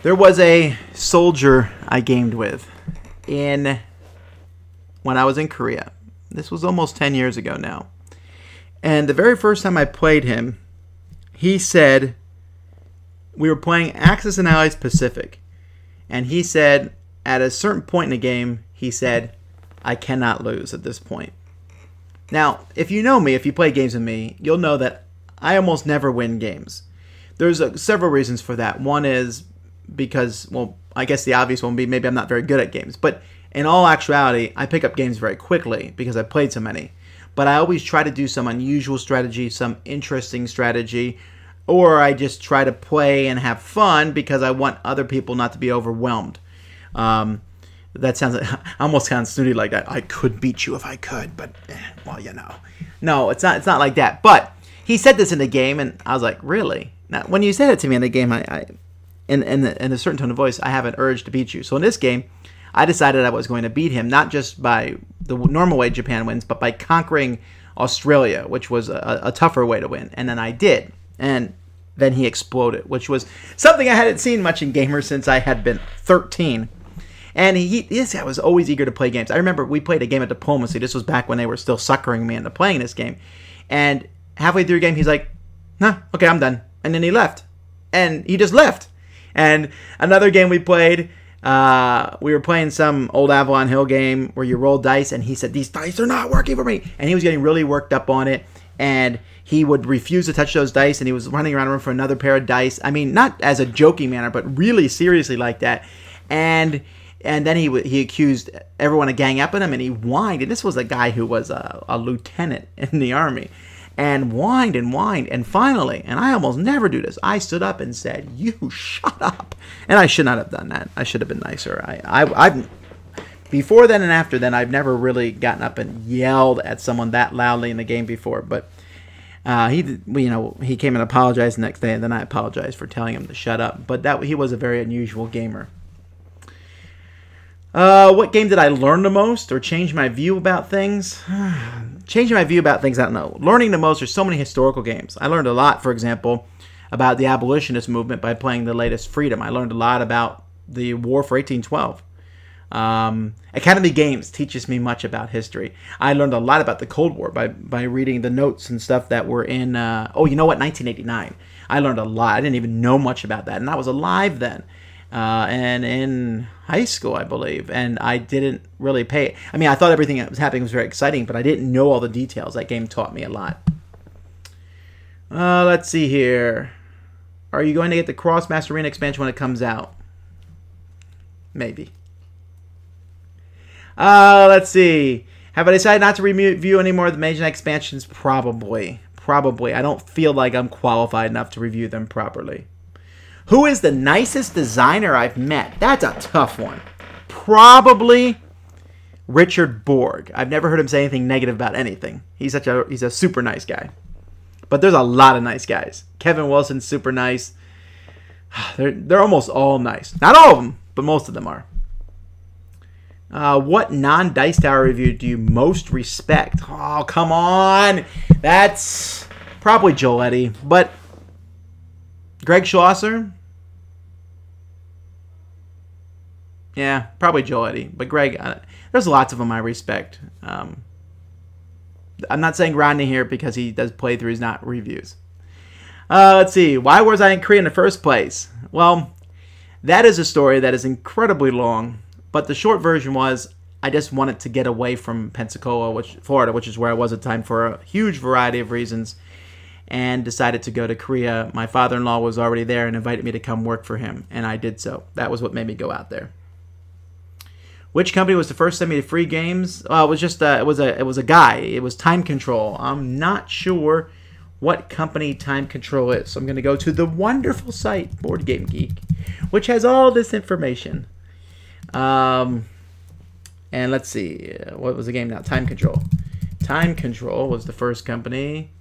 There was a soldier I gamed with when I was in Korea. This was almost 10 years ago now. And the very first time I played him, he said, we were playing Axis and Allies Pacific. And he said, at a certain point in the game, he said, "I cannot lose at this point." Now, if you know me, if you play games with me, you'll know that I almost never win games. There's several reasons for that. One is because, well, I guess the obvious one would be maybe I'm not very good at games. But in all actuality, I pick up games very quickly because I've played so many. But I always try to do some unusual strategy, some interesting strategy, or I just try to play and have fun because I want other people not to be overwhelmed. That sounds almost kind of snooty like that. I could beat you if I could, but, well, No, it's not like that. But he said this in the game, and I was like, really? Now, when you said it to me in the game, in a certain tone of voice, I have an urge to beat you. So in this game, I decided I was going to beat him, not just by the normal way Japan wins, but by conquering Australia, which was a tougher way to win. And then I did. And then he exploded, which was something I hadn't seen much in gamers since I had been 13. And this guy was always eager to play games. I remember we played a game of Diplomacy. This was back when they were still suckering me into playing this game. And halfway through the game, he's like, "Nah, okay, I'm done." And then he left. And he just left. And another game we played, we were playing some old Avalon Hill game where you roll dice, and he said, "These dice are not working for me." And he was getting really worked up on it. and he would refuse to touch those dice, and he was running around the room for another pair of dice. I mean, not as a joking manner, but really seriously like that. And then he accused everyone of gang up on him, and he whined. And this was a guy who was a lieutenant in the Army, and whined and whined. And finally, and I almost never do this, I stood up and said, "You shut up." And I should not have done that. I should have been nicer. I've before then and after then, I've never really gotten up and yelled at someone that loudly in the game before. But he came and apologized the next day, and then I apologized for telling him to shut up. But he was a very unusual gamer. What game did I learn the most or change my view about things? Changing my view about things, I don't know. Learning the most, there's so many historical games. I learned a lot, for example, about the abolitionist movement by playing the latest Freedom. I learned a lot about the War for 1812. Academy Games teaches me much about history. I learned a lot about the Cold War by reading the notes and stuff that were in, 1989. I learned a lot. I didn't even know much about that, and I was alive then. And in high school, I believe, and I didn't really pay. I mean, I thought everything that was happening was very exciting, but I didn't know all the details. That game taught me a lot. Let's see here. Are you going to get the Cross Master Arena expansion when it comes out? Maybe. Let's see. Have I decided not to review any more of the Mage Knight expansions? Probably. I don't feel like I'm qualified enough to review them properly. Who is the nicest designer I've met? That's a tough one. Probably Richard Borg. I've never heard him say anything negative about anything. He's a super nice guy. But there's a lot of nice guys. Kevin Wilson's super nice. They're almost all nice. Not all of them, but most of them are. What non-Dice Tower review do you most respect? Oh, come on. That's probably Joletti. But Greg Schlosser? Yeah, probably Joletti. But Greg, there's lots of them I respect. I'm not saying Rodney here because he does playthroughs, not reviews. Let's see. Why was I in Korea in the first place? Well, that is a story that is incredibly long. But the short version was I just wanted to get away from Pensacola, Florida, which is where I was at the time for a huge variety of reasons, and decided to go to Korea. My father-in-law was already there and invited me to come work for him, and I did so. That was what made me go out there. Which company was the first to send me to free games? Well, it was just it was a guy. It was Time Control. I'm not sure what company Time Control is. So I'm going to go to the wonderful site Board Game Geek, which has all this information. And let's see, what was the game now? Time Control. Time Control was the first company.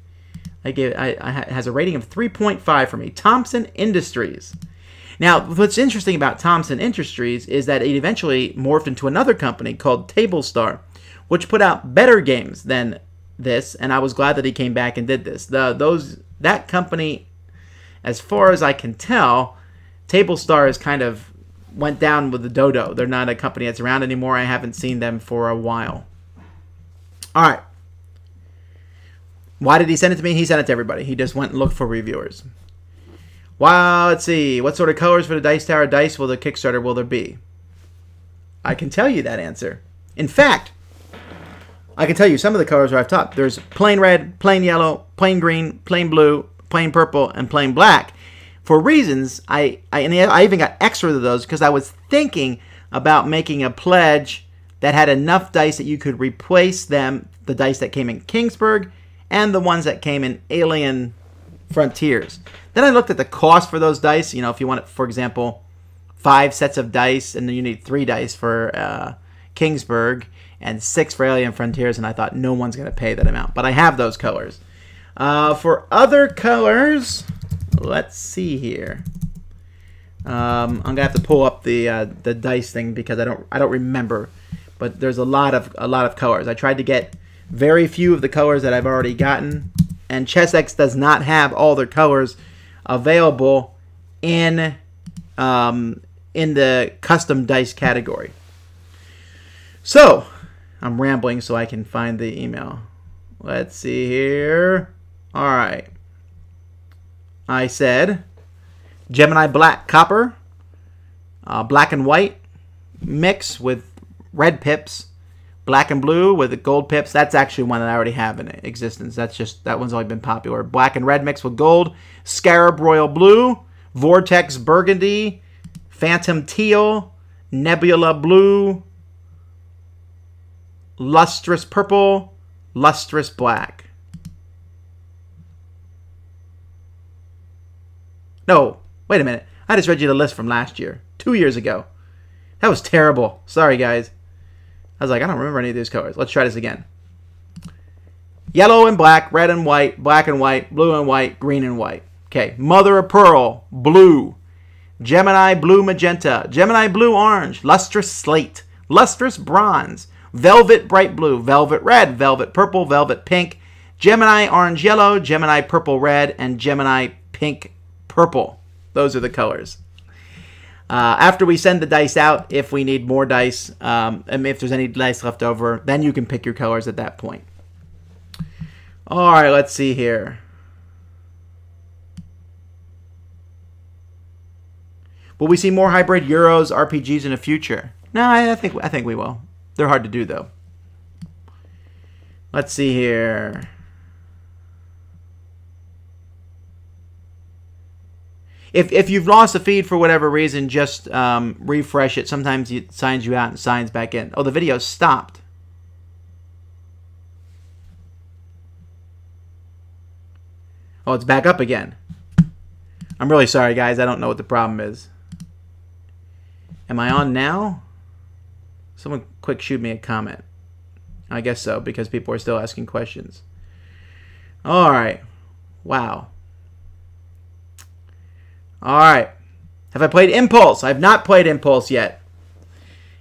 It has a rating of 3.5 for me. Thompson Industries. Now, what's interesting about Thompson Industries is that it eventually morphed into another company called TableStar, which put out better games than this, and I was glad that he came back and did this. That company, as far as I can tell, TableStar is kind of went down with the dodo. They're not a company that's around anymore. I haven't seen them for a while. All right. Why did he send it to me? He sent it to everybody. He just went and looked for reviewers. Wow, let's see. What sort of colors for the Dice Tower dice will the Kickstarter will there be? I can tell you that answer. In fact, I can tell you some of the colors are off top. There's plain red, plain yellow, plain green, plain blue, plain purple, and plain black. For reasons, I even got extra of those because I was thinking about making a pledge that had enough dice that you could replace them, the dice that came in Kingsburg, and the ones that came in Alien Frontiers. Then I looked at the cost for those dice. You know, if you want, for example, 5 sets of dice, and then you need 3 dice for Kingsburg and 6 for Alien Frontiers, and I thought no one's going to pay that amount. But I have those colors. For other colors, let's see here. I'm gonna have to pull up the dice thing because I don't remember. But there's a lot of colors. I tried to get very few of the colors that I've already gotten, and ChessX does not have all their colors available in the custom dice category. So I'm rambling so I can find the email. Let's see here. All right. I said Gemini Black Copper, black and white, mix with red pips, Black and blue with the gold pips. That's actually one that I already have in existence. That one's always been popular. Black and red mixed with gold. Scarab royal blue. Vortex burgundy. Phantom teal. Nebula blue. Lustrous purple. Lustrous black. No, wait a minute. I just read you the list from last year. 2 years ago. That was terrible. Sorry, guys. I was like, I don't remember any of these colors. Let's try this again. Yellow and black, red and white, black and white, blue and white, green and white. Okay, mother of pearl, blue. Gemini blue magenta, Gemini blue orange, lustrous slate, lustrous bronze, velvet bright blue, velvet red, velvet purple, velvet pink, Gemini orange yellow, Gemini purple red, and Gemini pink purple. Those are the colors. After we send the dice out, if we need more dice, and if there's any dice left over, then you can pick your colors at that point. All right, let's see here. Will we see more hybrid Euros, RPGs in the future? No, I think we will. They're hard to do, though. Let's see here. If you've lost the feed for whatever reason, just refresh it. Sometimes it signs you out and signs back in. Oh, the video stopped. Oh, it's back up again. I'm really sorry, guys. I don't know what the problem is. Am I on now? Someone quick shoot me a comment. I guess so, because people are still asking questions. All right. Wow. All right. Have I played Impulse? I have not played Impulse yet.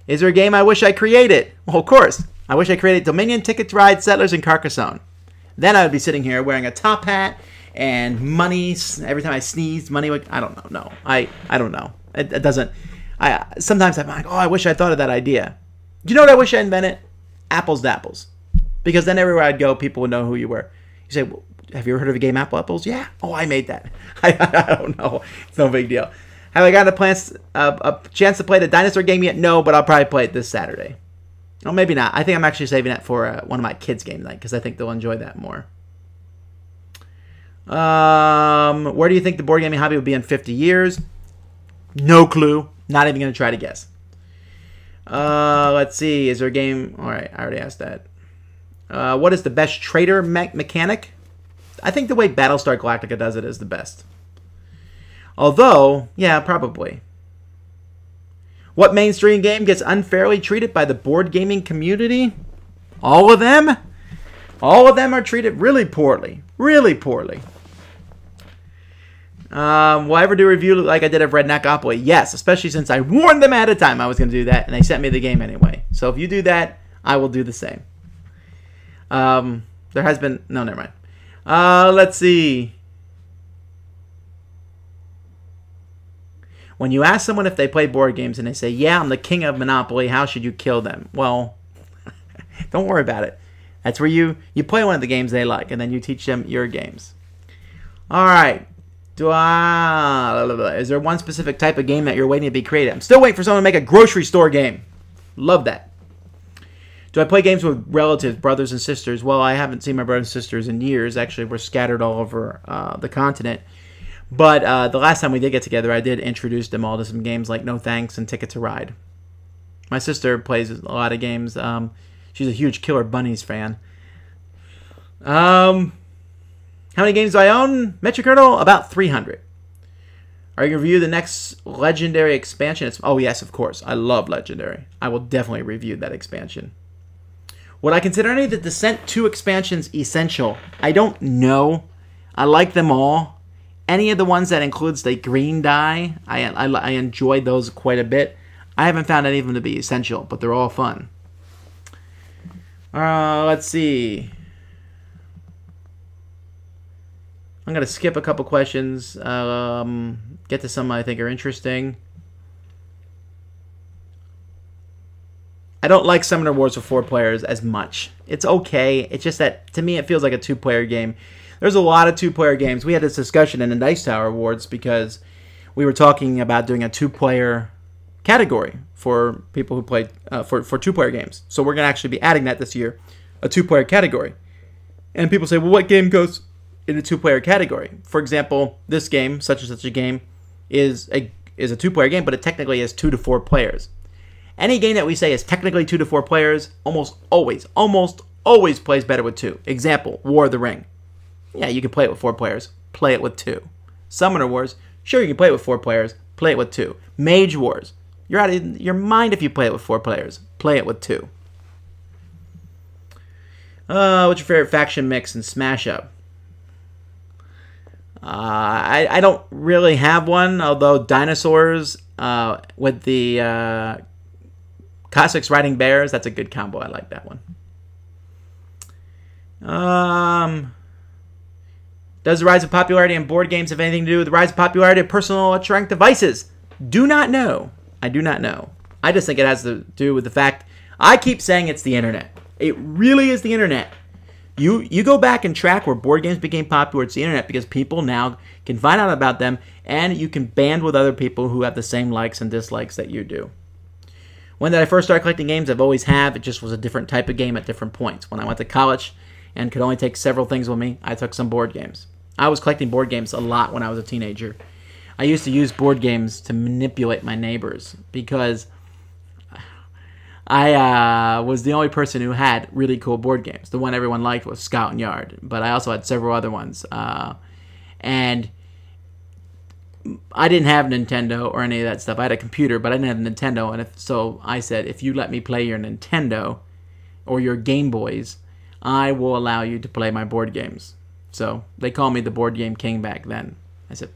Is there a game I wish I created? Well, of course. I wish I created Dominion, Ticket to Ride, Settlers, and Carcassonne. Then I would be sitting here wearing a top hat and money. Every time I sneeze, money would... I don't know. No. I don't know. It doesn't... Sometimes I'm like, oh, I wish I thought of that idea. Do you know what I wish I invented? Apples to Apples. Because then everywhere I'd go, people would know who you were. You say, well, have you ever heard of a game Apple Apples? Yeah. Oh, I made that. I don't know. It's no big deal. Have I gotten a chance to play the dinosaur game yet? No, but I'll probably play it this Saturday. Well, maybe not. I think I'm actually saving that for one of my kids' game night because I think they'll enjoy that more. Where do you think the board gaming hobby will be in 50 years? No clue. Not even going to try to guess. Let's see. Is there a game? All right. I already asked that. What is the best trader mechanic? I think the way Battlestar Galactica does it is the best. Although, yeah, probably. What mainstream game gets unfairly treated by the board gaming community? All of them? All of them are treated really poorly. Really poorly. Will I ever do a review like I did of Red Knack-opoly? Yes, especially since I warned them ahead of time I was going to do that, and they sent me the game anyway. So if you do that, I will do the same. There has been... No, never mind. Let's see. When you ask someone if they play board games and they say, yeah, I'm the king of Monopoly, how should you kill them? Well, don't worry about it. That's where you play one of the games they like, and then you teach them your games. All right. Is there one specific type of game that you're waiting to be created? I'm still waiting for someone to make a grocery store game. Love that. Do I play games with relatives, brothers and sisters? Well, I haven't seen my brothers and sisters in years. Actually, we're scattered all over the continent. But the last time we did get together, I did introduce them all to some games like No Thanks and Ticket to Ride. My sister plays a lot of games. She's a huge Killer Bunnies fan. How many games do I own? Metro about 300. Are you going to review the next Legendary expansion? Oh, yes, of course. I love Legendary. I will definitely review that expansion. Would I consider any of the Descent 2 expansions essential? I don't know. I like them all. Any of the ones that includes the green dye, I enjoy those quite a bit. I haven't found any of them to be essential, but they're all fun. Let's see. I'm going to skip a couple questions. Get to some I think are interesting. I don't like Summoner Wars with 4 players as much. It's okay. It's just that, to me, it feels like a 2-player game. There's a lot of 2-player games. We had this discussion in the Dice Tower Awards because we were talking about doing a 2-player category for people who play for 2-player games. So we're going to actually be adding that this year, a 2-player category. And people say, well, what game goes in a 2-player category? For example, this game, such and such a game, is a 2-player game, but it technically is 2 to 4 players. Any game that we say is technically 2 to 4 players almost always plays better with 2. Example, War of the Ring. Yeah, you can play it with 4 players. Play it with 2. Summoner Wars. Sure, you can play it with 4 players. Play it with 2. Mage Wars. You're out of your mind if you play it with 4 players. Play it with 2. What's your favorite faction mix and smash up? I don't really have one, although dinosaurs with the Cossacks riding bears, that's a good combo. I like that one. Does the rise of popularity in board games have anything to do with the rise of popularity of personal electronic devices? Do not know. I do not know. I just think it has to do with the fact I keep saying it's the internet. It really is the internet. You go back and track where board games became popular. It's the internet because people now can find out about them and you can band with other people who have the same likes and dislikes that you do. When did I first start collecting games? I've always have. It just was a different type of game at different points. When I went to college and could only take several things with me, I took some board games. I was collecting board games a lot when I was a teenager. I used to use board games to manipulate my neighbors because I was the only person who had really cool board games. The one everyone liked was Scout and Yard, but I also had several other ones. And I didn't have Nintendo or any of that stuff. I had a computer, but I didn't have Nintendo. And so I said, if you let me play your Nintendo or your Game Boys, I will allow you to play my board games. So they called me the board game king back then. I said,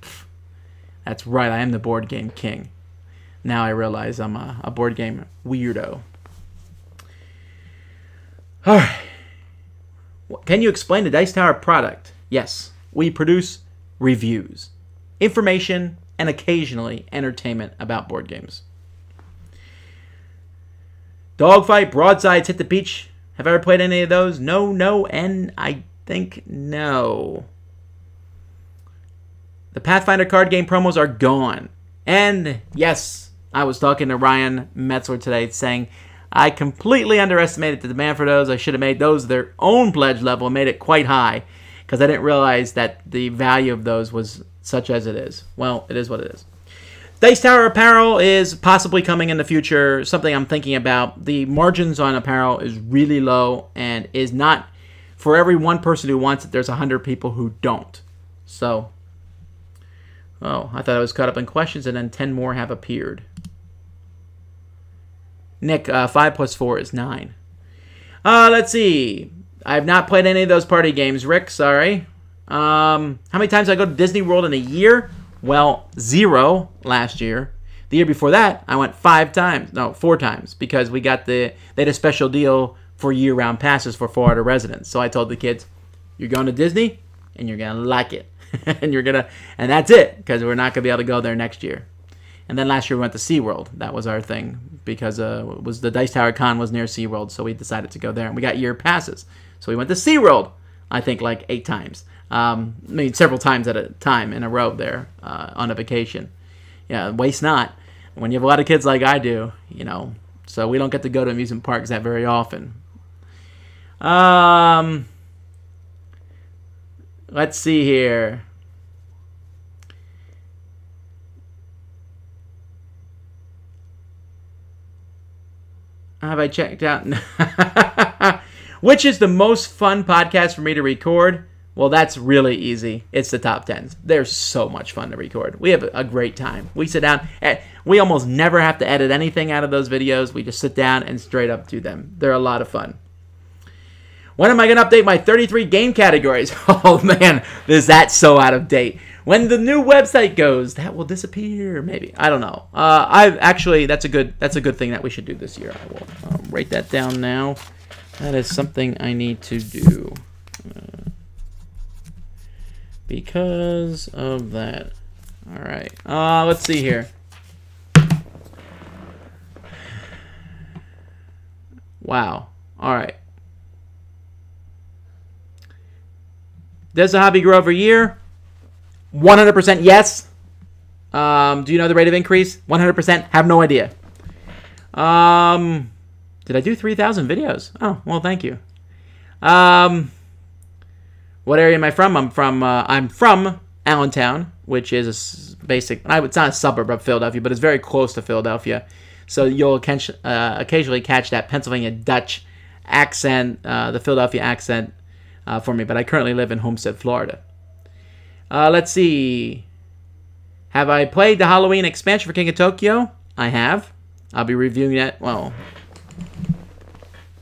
that's right, I am the board game king. Now I realize I'm a board game weirdo. All right. Can you explain the Dice Tower product? Yes. We produce reviews, information, and occasionally entertainment about board games. Dogfight, Broadsides, Hit the Beach. Have I ever played any of those? No, and I think no. The Pathfinder card game promos are gone. And yes, I was talking to Ryan Metzler today saying I completely underestimated the demand for those. I should have made those their own pledge level and made it quite high because I didn't realize that the value of those was such as it is. Well, it is what it is. Dice Tower apparel is possibly coming in the future, something I'm thinking about. The margins on apparel is really low and is not, for every one person who wants it, there's 100 people who don't. So, oh, I thought I was caught up in questions and then 10 more have appeared. Nick, 5 plus 4 is 9. Let's see. I have not played any of those party games. Rick, sorry. How many times did I go to Disney World in a year? Well, 0 last year. The year before that, I went 4 times because they had a special deal for year-round passes for Florida residents. So I told the kids, you're going to Disney and you're going to like it. and that's it because we're not going to be able to go there next year. And then last year we went to SeaWorld. That was our thing because the Dice Tower Con was near SeaWorld, so we decided to go there. And we got year passes. So we went to SeaWorld, I think, like 8 times. Several times at a time in a row there on a vacation. Yeah, waste not. When you have a lot of kids like I do, so we don't get to go to amusement parks that very often. Let's see here. Have I checked out? Which is the most fun podcast for me to record? Well, that's really easy. It's the top 10s. They're so much fun to record. We have a great time. We sit down. We almost never have to edit anything out of those videos. We just sit down and straight up do them. They're a lot of fun. When am I going to update my 33 game categories? Oh, man. Is that so out of date? When the new website goes, that will disappear, maybe. I don't know. That's a good thing that we should do this year. I will write that down now. That is something I need to do. Because of that. All right. Let's see here. Wow. All right. Does the hobby grow every year? 100% yes. Do you know the rate of increase? 100%. Have no idea. Did I do 3,000 videos? Oh, well, thank you. What area am I from? I'm from Allentown, which is it's not a suburb of Philadelphia, but it's very close to Philadelphia. So you'll occasionally catch that Pennsylvania Dutch accent, the Philadelphia accent for me. But I currently live in Homestead, Florida. Let's see. Have I played the Halloween expansion for King of Tokyo? I have. I'll be reviewing that. Well,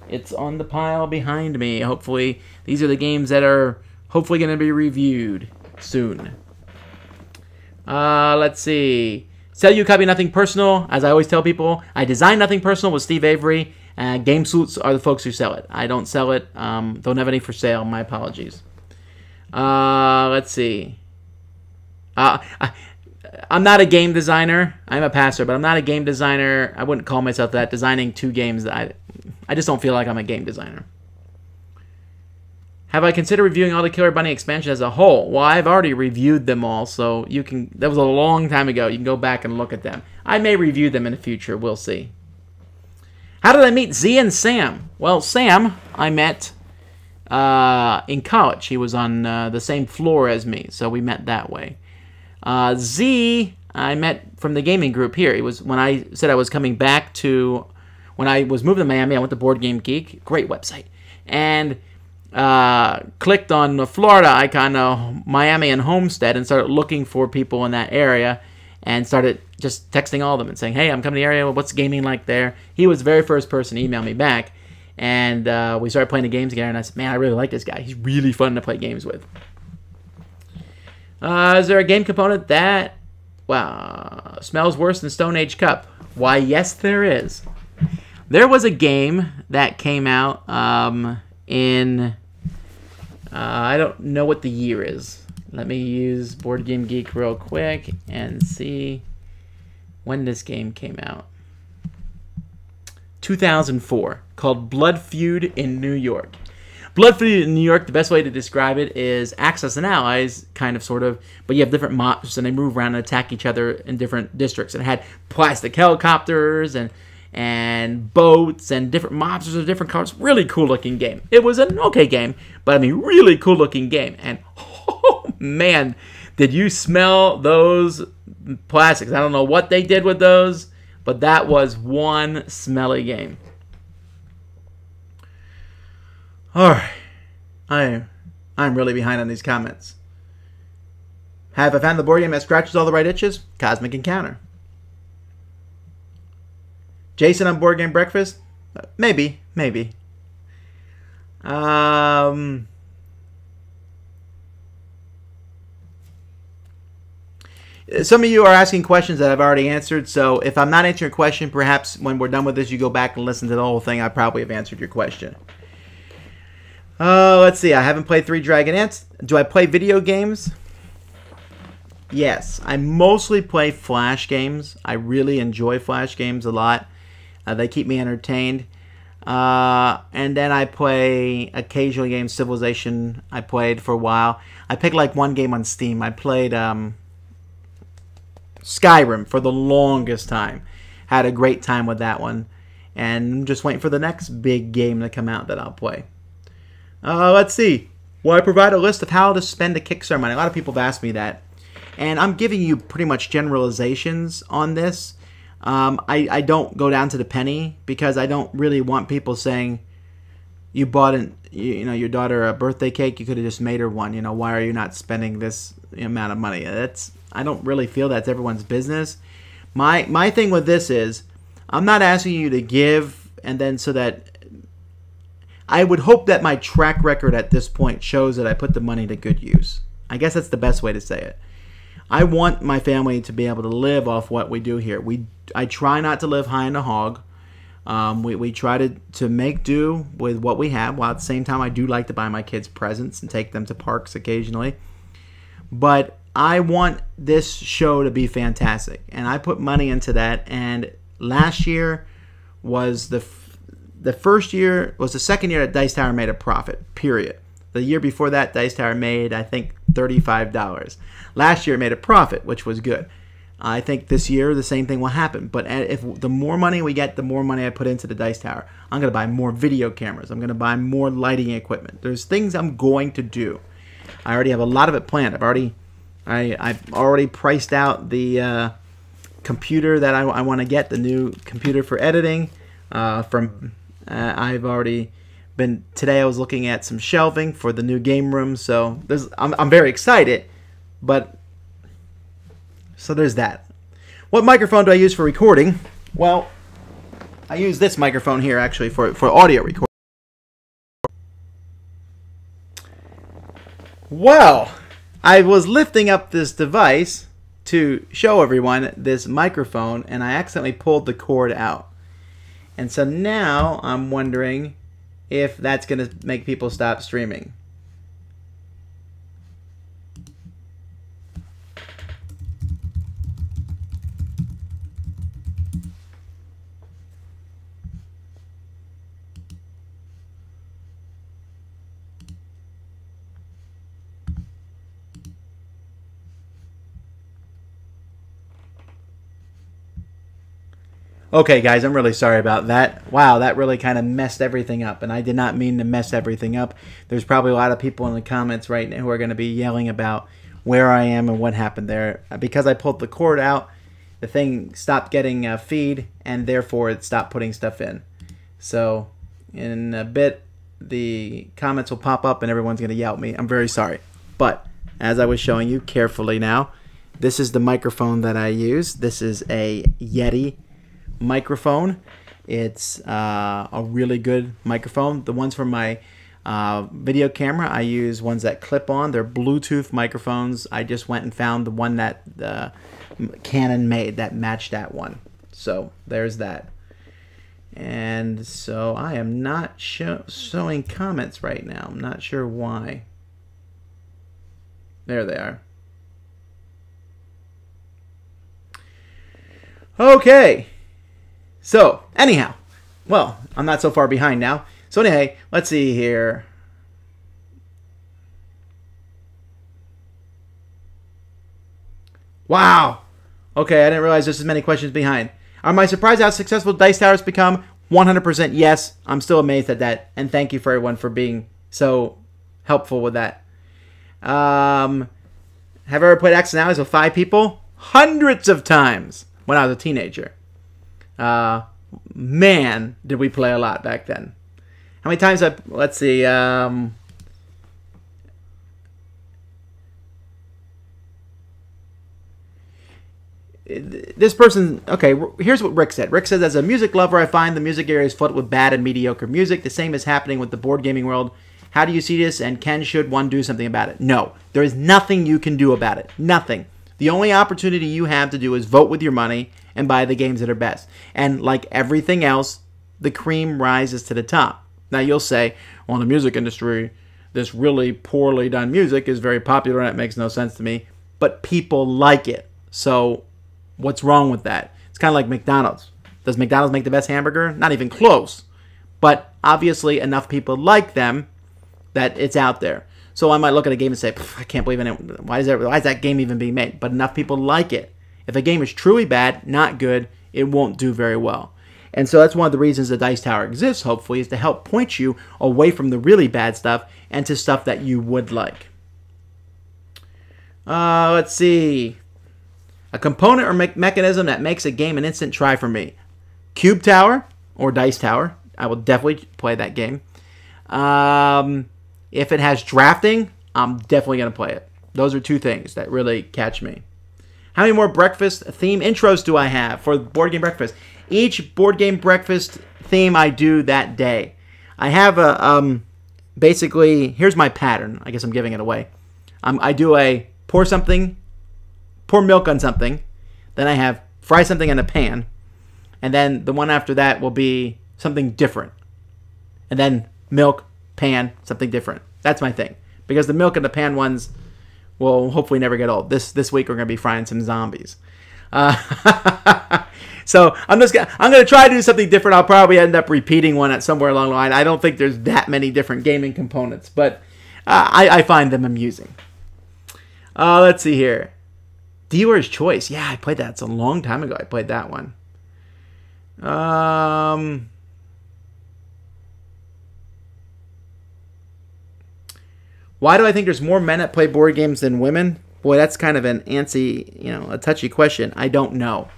it's on the pile behind me. Hopefully, these are the games that are hopefully going to be reviewed soon. Let's see. Sell you copy Nothing Personal. As I always tell people, I design Nothing Personal with Steve Avery. Game Suits are the folks who sell it. I don't sell it. Don't have any for sale. My apologies. Let's see. I'm not a game designer. I'm a passer, but I'm not a game designer. I wouldn't call myself that. Designing 2 games that I just don't feel like I'm a game designer. Have I considered reviewing all the Killer Bunny expansions as a whole? Well, I've already reviewed them all, so you can. That was a long time ago. You can go back and look at them. I may review them in the future. We'll see. How did I meet Z and Sam? Well, Sam I met in college. He was on the same floor as me, so we met that way. Z, I met from the gaming group here. It was when I said I was coming back to, when I was moving to Miami, I went to Board Game Geek, great website, and clicked on the Florida icon, Miami and Homestead, and started looking for people in that area, and started just texting all of them and saying, hey, I'm coming to the area, what's gaming like there? He was the very first person to email me back, and we started playing the games together, and I said, man, I really like this guy. He's really fun to play games with. Is there a game component that, wow, smells worse than Stone Age Cup? Why, yes, there is. There was a game that came out in, I don't know what the year is. Let me use Board Game Geek real quick and see when this game came out. 2004, called Blood Feud in New York. Blood Feud in New York, the best way to describe it is Axis and Allies, kind of, sort of, but you have different mobs, and they move around and attack each other in different districts. And it had plastic helicopters and boats and different mobsters of different colors. Really cool-looking game. It was an okay game, but I mean, really cool-looking game. And, oh, man, did you smell those plastics? I don't know what they did with those, but that was one smelly game. Alright, I'm really behind on these comments. Have I found the board game that scratches all the right itches? Cosmic Encounter. Jason on Board Game Breakfast? Maybe. Some of you are asking questions that I've already answered, so if I'm not answering your question, perhaps when we're done with this, you go back and listen to the whole thing. I probably have answered your question. Let's see. I haven't played 3 Dragon Ants. Do I play video games? Yes. I mostly play Flash games. I really enjoy Flash games a lot. They keep me entertained. And then I play occasionally games. Civilization I played for a while. I picked like one game on Steam. I played Skyrim for the longest time. Had a great time with that one. And I'm just waiting for the next big game to come out that I'll play. Let's see. Will I provide a list of how to spend the Kickstarter money? A lot of people have asked me that. And I'm giving you pretty much generalizations on this. I don't go down to the penny because I don't really want people saying, you bought your daughter a birthday cake, you could have just made her one. Why are you not spending this amount of money? I don't really feel that's everyone's business. My thing with this is, I'm not asking you to give and then so that I would hope that my track record at this point shows that I put the money to good use. I guess that's the best way to say it. I want my family to be able to live off what we do here. I try not to live high in the hog. We try to make do with what we have, while at the same time I do like to buy my kids presents and take them to parks occasionally. But I want this show to be fantastic, and I put money into that. And last year was the second year that Dice Tower made a profit, period. The year before that, Dice Tower made, I think, $35. Last year it made a profit, which was good. I think this year the same thing will happen. But if the more money we get, the more money I put into the Dice Tower. I'm going to buy more video cameras. I'm going to buy more lighting equipment. There's things I'm going to do. I already have a lot of it planned. I've already priced out the computer that I want to get, the new computer for editing. I've already been, today I was looking at some shelving for the new game room. So I'm very excited, but so there's that. What microphone do I use for recording? Well, I use this microphone here actually for audio recording. Well, I was lifting up this device to show everyone this microphone, and I accidentally pulled the cord out. And so now I'm wondering if that's going to make people stop streaming. Okay, guys, I'm really sorry about that. Wow, that really kind of messed everything up, and I did not mean to mess everything up. There's probably a lot of people in the comments right now who are going to be yelling about where I am and what happened there. Because I pulled the cord out, the thing stopped getting a feed, and therefore it stopped putting stuff in. So in a bit, the comments will pop up, and everyone's going to yell at me. I'm very sorry. But as I was showing you carefully now, this is the microphone that I use. This is a Yeti microphone. It's a really good microphone. The ones from my video camera, I use ones that clip on. They're Bluetooth microphones. I just went and found the one that Canon made that matched that one. So there's that. And so I am not showing comments right now. I'm not sure why. There they are. Okay. So, anyhow, well, I'm not so far behind now. So anyway, let's see here. Wow. Okay, I didn't realize there's as many questions behind. Am I surprised how successful Dice Tower has become? 100% yes. I'm still amazed at that. And thank you for everyone for being so helpful with that. Have I ever played Axis and Allies with 5 people? Hundreds of times when I was a teenager. Man, did we play a lot back then. How many times let's see, this person, okay, here's what Rick said. Rick says, as a music lover, I find the music area is flooded with bad and mediocre music. The same is happening with the board gaming world. How do you see this, and should one do something about it? No, there is nothing you can do about it. Nothing. The only opportunity you have to do is vote with your money and buy the games that are best. And like everything else, the cream rises to the top. Now you'll say, well, in the music industry, this really poorly done music is very popular and it makes no sense to me. But people like it. So what's wrong with that? It's kind of like McDonald's. Does McDonald's make the best hamburger? Not even close. But obviously enough people like them that it's out there. So I might look at a game and say, I can't believe it. Why is that game even being made? But enough people like it. If a game is truly bad, not good, it won't do very well. And so that's one of the reasons the Dice Tower exists, hopefully, is to help point you away from the really bad stuff and to stuff that you would like. Let's see. A component or mechanism that makes a game an instant try for me. Cube Tower or Dice Tower. I will definitely play that game. If it has drafting, I'm definitely going to play it. Those are 2 things that really catch me. How many more breakfast theme intros do I have for Board Game Breakfast? Each Board Game Breakfast theme I do that day. I have a, basically, here's my pattern. I guess I'm giving it away. I do a pour milk on something. Then I have fry something in a pan. And then the one after that will be something different. And then milk, pan, something different. That's my thing. Because the milk and the pan ones will hopefully never get old. This week we're going to be frying some zombies. So I'm gonna try to do something different. I'll probably end up repeating one at somewhere along the line. I don't think there's that many different gaming components, but I find them amusing. Let's see here. Dealer's Choice. Yeah, I played that. It's a long time ago. I played that one. Why do I think there's more men that play board games than women? Boy, that's kind of an a touchy question. I don't know.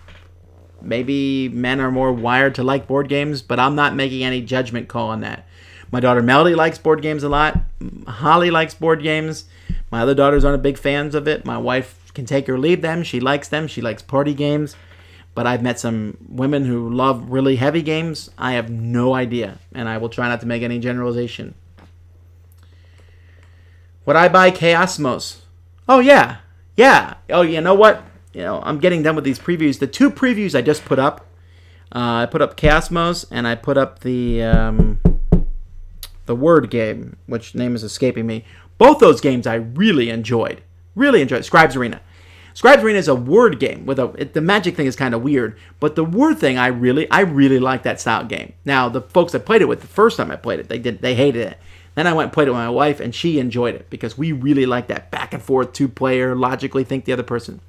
Maybe men are more wired to like board games, but I'm not making any judgment call on that. My daughter Melody likes board games a lot. Holly likes board games. My other daughters aren't big fans of it. My wife can take or leave them. She likes them. She likes party games. But I've met some women who love really heavy games. I have no idea, and I will try not to make any generalization. Would I buy Chaosmos? Oh, yeah. Yeah. Oh, you know what? I'm getting done with these previews. The 2 previews I just put up, I put up Chaosmos, and I put up the word game, which name is escaping me. Both those games I really enjoyed. Really enjoyed. Scribes Arena. Scribes Arena is a word game. The magic thing is kind of weird, but the word thing I really like that style game. Now, the folks I played it with, the first time I played it, they hated it. Then I went and played it with my wife, and she enjoyed it because we really like that back and forth 2-player, logically think the other person.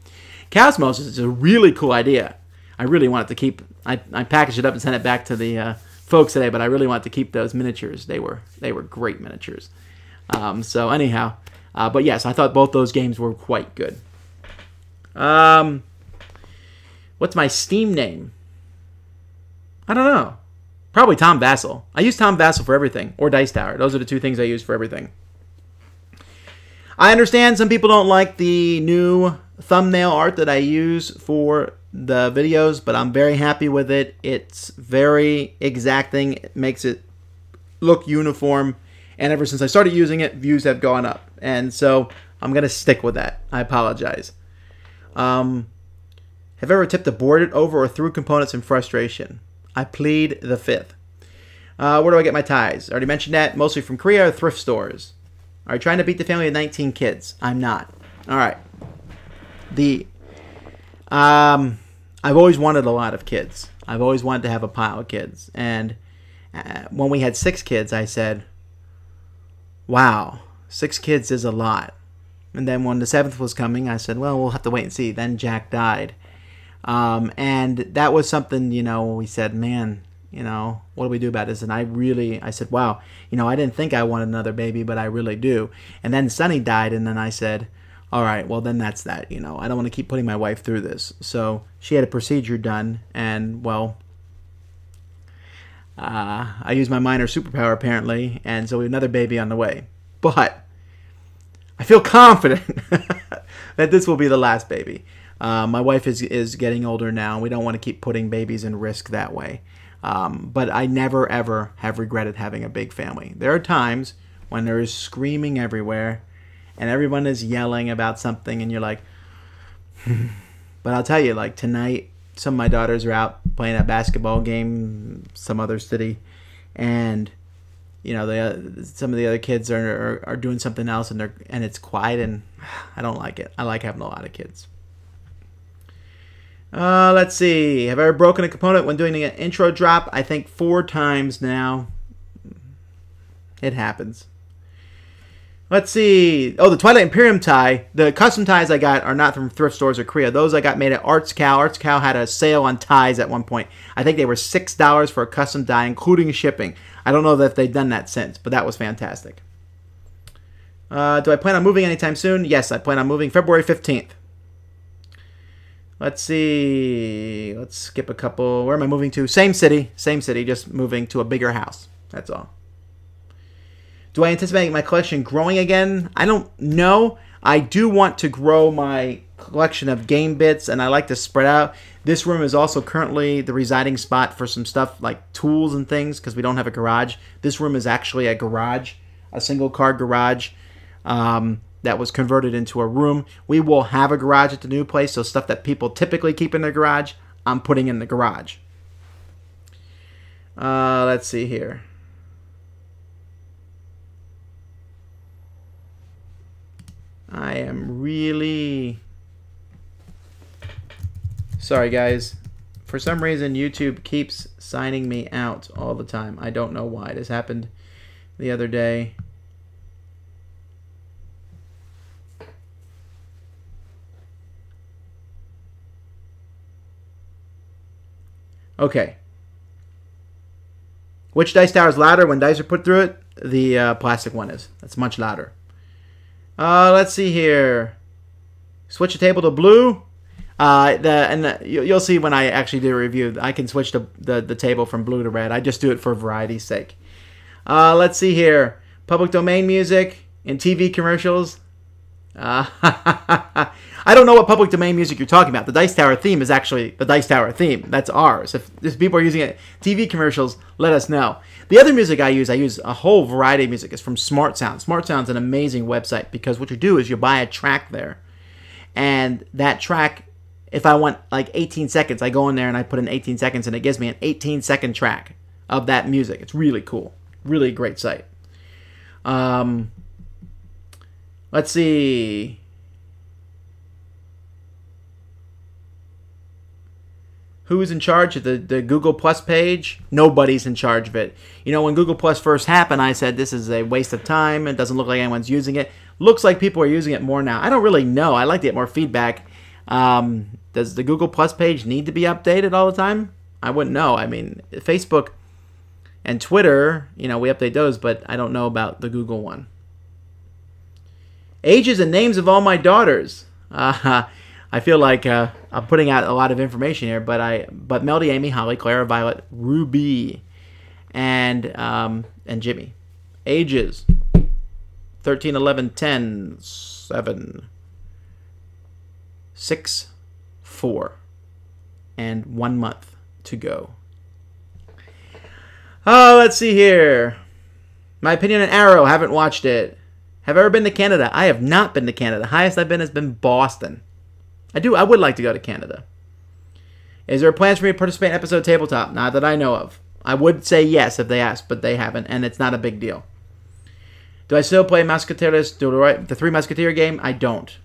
Cosmos is a really cool idea. I really wanted to keep. I packaged it up and sent it back to the folks today, but I really wanted to keep those miniatures. They were great miniatures. So anyhow, but yes, I thought both those games were quite good. What's my Steam name? I don't know. Probably Tom Vasel. I use Tom Vasel for everything, or Dice Tower. Those are the 2 things I use for everything. I understand some people don't like the new thumbnail art that I use for the videos, but I'm very happy with it. It's very exacting. It makes it look uniform, and ever since I started using it, views have gone up, and so I'm going to stick with that. I apologize. Have you ever tipped a board over or threw components in frustration? I plead the 5th. Where do I get my ties? I already mentioned that. Mostly from Korea or thrift stores. Are you trying to beat the family of 19 kids? I'm not. All right. I've always wanted a lot of kids. I've always wanted to have a pile of kids. And when we had 6 kids, I said, wow, 6 kids is a lot. And then when the 7th was coming, I said, well, we'll have to wait and see. Then Jack died. And that was something, we said, man, what do we do about this? And I said, wow, I didn't think I wanted another baby, but I really do. And then Sonny died, and then I said, all right, well, then that's that. I don't want to keep putting my wife through this. So she had a procedure done, and, well, I used my minor superpower, apparently, and so we have another baby on the way. But I feel confident that this will be the last baby. My wife is getting older now. We don't want to keep putting babies in risk that way. But I never, ever have regretted having a big family. There are times when there is screaming everywhere and everyone is yelling about something and you're like, but I'll tell you, like tonight, some of my daughters are out playing a basketball game, some other city, and some of the other kids are doing something else and it's quiet, and I don't like it. I like having a lot of kids. Let's see. Have I ever broken a component when doing an intro drop? I think 4 times now. It happens. Let's see. Oh, the Twilight Imperium tie. The custom ties I got are not from thrift stores or Korea. Those I got made at Arts Cow. Arts Cow had a sale on ties at one point. I think they were $6 for a custom die, including shipping. I don't know if they've done that since, but that was fantastic. Do I plan on moving anytime soon? Yes, I plan on moving February 15th. Let's see. Let's skip a couple. Where am I moving to? Same city, just moving to a bigger house. That's all. Do I anticipate my collection growing again? I don't know. I do want to grow my collection of game bits, and I like to spread out. This room is also currently the residing spot for some stuff like tools and things because we don't have a garage. This room is actually a garage, a single-car garage that was converted into a room. We will have a garage at the new place, so stuff that people typically keep in their garage, I'm putting in the garage. Let's see here. I am really sorry, guys. For some reason, YouTube keeps signing me out all the time. I don't know why. This happened the other day. Okay. Which dice tower is louder when dice are put through it? The plastic one is. That's much louder. Let's see here. Switch the table to blue. You'll see when I actually do a review, I can switch the table from blue to red. I just do it for variety's sake. Let's see here. Public domain music and TV commercials. I don't know what public domain music you're talking about. The Dice Tower theme is actually the Dice Tower theme. That's ours. If people are using it, TV commercials, let us know. The other music I use a whole variety of music. It's from Smart Sound. Smart Sound's an amazing website because what you do is you buy a track there. And that track, if I want like 18 seconds, I go in there and I put in 18 seconds and it gives me an 18-second track of that music. It's really cool. Really great site. Let's see. Who's in charge of the Google Plus page? Nobody's in charge of it. You know, when Google Plus first happened, I said this is a waste of time. It doesn't look like anyone's using it. Looks like people are using it more now. I don't really know. I like to get more feedback. Does the Google Plus page need to be updated all the time? I wouldn't know. I mean, Facebook and Twitter, you know, we update those, but I don't know about the Google one. Ages and names of all my daughters. I feel like I'm putting out a lot of information here, but Melody, Amy, Holly, Clara, Violet, Ruby, and Jimmy. Ages: 13, 11, 10, 7, 6, 4, and 1 month to go. Oh, let's see here. My opinion on Arrow. Haven't watched it. Have I ever been to Canada? I have not been to Canada. The highest I've been has been Boston. I would like to go to Canada. Is there plans for me to participate in episode tabletop? Not that I know of. I would say yes if they asked, but they haven't, and it's not a big deal. Do I still play Musketeers, the Three Musketeer game? I don't.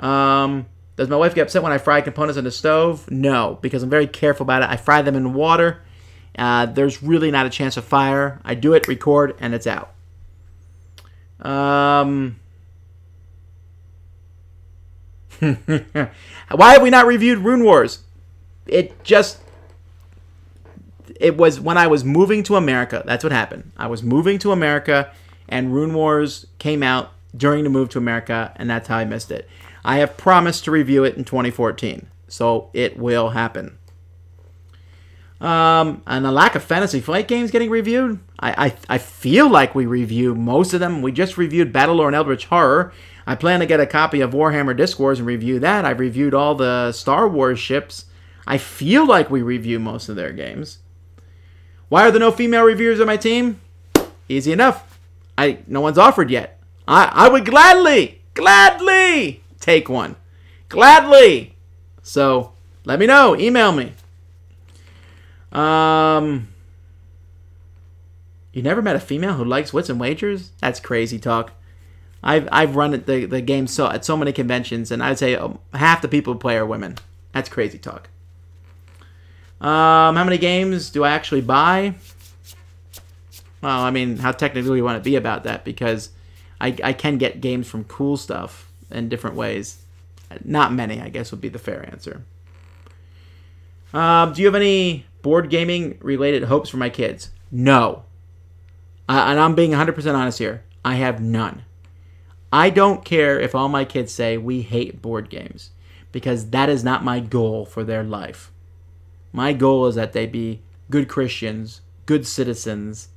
Does my wife get upset when I fry components on the stove? No, because I'm very careful about it. I fry them in water. There's really not a chance of fire. I do it, record, and it's out. Why have we not reviewed Rune Wars? It was when I was moving to America. That's what happened. I was moving to America, and Rune Wars came out during the move to America, and that's how I missed it. I have promised to review it in 2014, so it will happen. And the lack of Fantasy Flight games getting reviewed. I feel like we review most of them. We just reviewed Battlelore and Eldritch Horror. I plan to get a copy of Warhammer Disc Wars and review that. I've reviewed all the Star Wars ships. I feel like we review most of their games. Why are there no female reviewers on my team? Easy enough. No one's offered yet. I would gladly take one. Gladly. So, let me know. Email me. You never met a female who likes Wits and Wagers? That's crazy talk. I've run the game at so many conventions, and I'd say half the people who play are women. That's crazy talk. How many games do I actually buy? Well, I mean, how technically do you want to be about that? Because I can get games from Cool Stuff in different ways. Not many, I guess, would be the fair answer. Do you have any board gaming related hopes for my kids? No. And I'm being 100% honest here. I have none. I don't care if all my kids say we hate board games, because that is not my goal for their life. My goal is that they be good Christians, good citizens,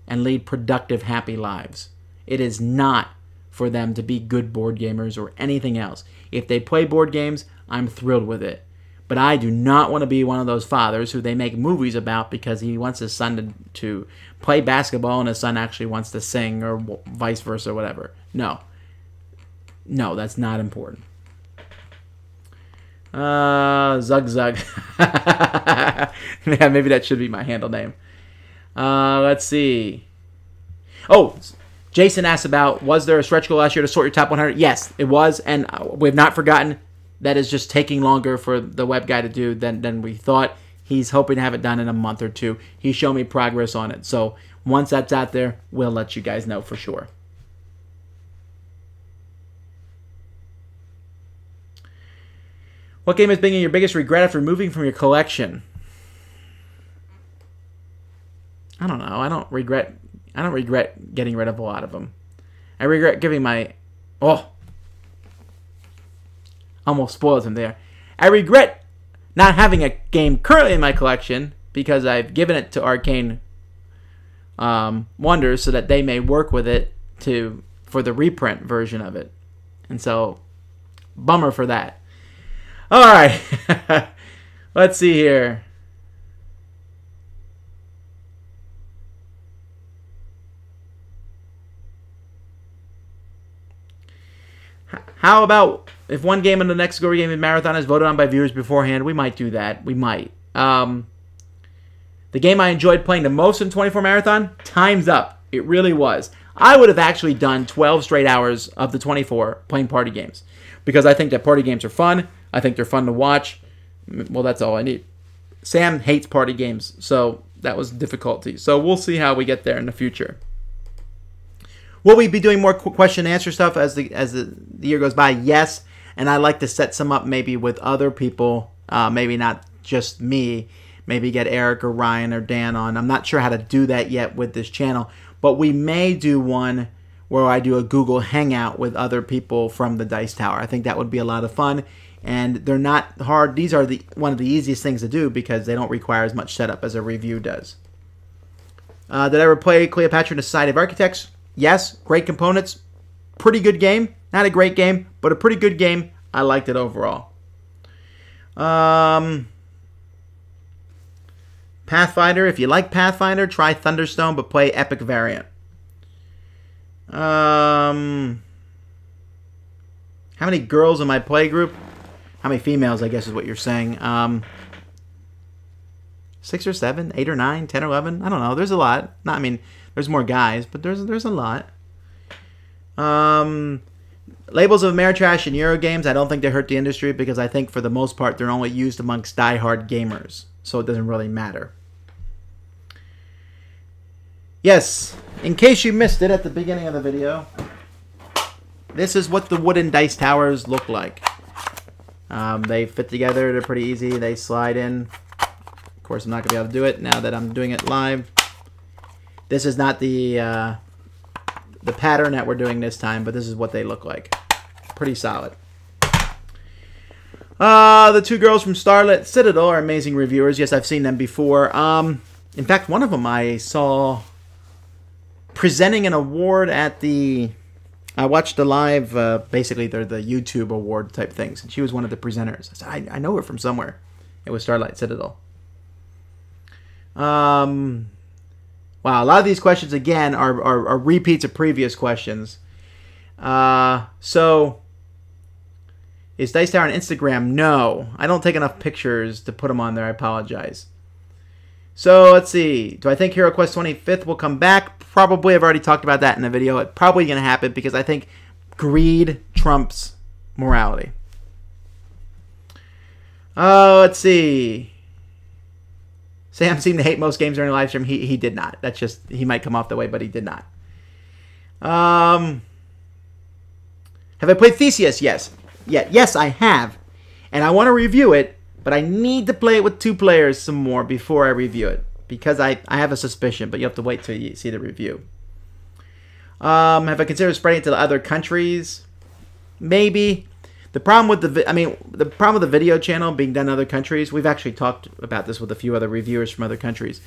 and lead productive, happy lives. It is not for them to be good board gamers or anything else. If they play board games, I'm thrilled with it. But I do not want to be one of those fathers who they make movies about because he wants his son to play basketball and his son actually wants to sing, or vice versa, whatever. No. No, that's not important. Zug Zug. Yeah, maybe that should be my handle name. Let's see. Oh, Jason asked about, was there a stretch goal last year to sort your top 100? Yes, it was, and we've not forgotten. That is just taking longer for the web guy to do than we thought. He's hoping to have it done in a month or two. He showed me progress on it. So once that's out there, we'll let you guys know for sure. What game has been your biggest regret after moving from your collection? I don't know. I don't regret getting rid of a lot of them. I regret giving my... Oh. Almost spoiled him there. I regret not having a game currently in my collection because I've given it to Arcane Wonders so that they may work with it for the reprint version of it. And so, bummer for that. All right. Let's see here. How about if one game in the next Go Gaming Marathon is voted on by viewers beforehand? We might do that. We might. The game I enjoyed playing the most in 24 Marathon, Time's Up. It really was. I would have actually done 12 straight hours of the 24 playing party games because I think that party games are fun. I think they're fun to watch. Well, that's all I need. Sam hates party games, so that was difficulty. So we'll see how we get there in the future. Will we be doing more question and answer stuff as the year goes by? Yes, and I'd like to set some up maybe with other people, maybe not just me. Maybe get Eric or Ryan or Dan on. I'm not sure how to do that yet with this channel, but we may do one where I do a Google Hangout with other people from the Dice Tower. I think that would be a lot of fun, and they're not hard. These are one of the easiest things to do because they don't require as much setup as a review does. Did I ever play Cleopatra and the Society of Architects? Yes, great components, pretty good game. Not a great game, but a pretty good game. I liked it overall. Pathfinder, if you like Pathfinder, try Thunderstone, but play Epic Variant. How many girls in my play group? How many females, I guess is what you're saying. 6 or 7, 8 or 9, 10 or 11. I don't know. There's a lot. I mean, there's more guys, but there's a lot. Labels of Ameritrash and Eurogames, I don't think they hurt the industry because I think for the most part they're only used amongst diehard gamers, so it doesn't really matter. Yes, in case you missed it at the beginning of the video, this is what the wooden dice towers look like. They fit together, they're pretty easy, they slide in. Of course, I'm not going to be able to do it now that I'm doing it live. This is not the pattern that we're doing this time, but this is what they look like. Pretty solid. The two girls from Starlit Citadel are amazing reviewers. Yes, I've seen them before. In fact, one of them I saw presenting an award at the... I watched the live, basically they're the YouTube award type things, and she was one of the presenters. I said, I know her from somewhere. It was Starlight Citadel. Wow, a lot of these questions, again, are repeats of previous questions. So, is Dice Tower on Instagram? No. I don't take enough pictures to put them on there. I apologize. So, let's see. Do I think Hero Quest 25th will come back? Probably. I've already talked about that in the video. It's probably going to happen because I think greed trumps morality. Let's see. Sam seemed to hate most games during the live stream. He did not. That's just, he might come off the way, but he did not. Have I played Theseus? Yes. Yes, I have. And I want to review it, but I need to play it with 2 players some more before I review it. Because I have a suspicion, but you have to wait till you see the review. Have I considered spreading it to the other countries? Maybe. The problem with the video channel being done in other countries, we've actually talked about this with a few other reviewers from other countries,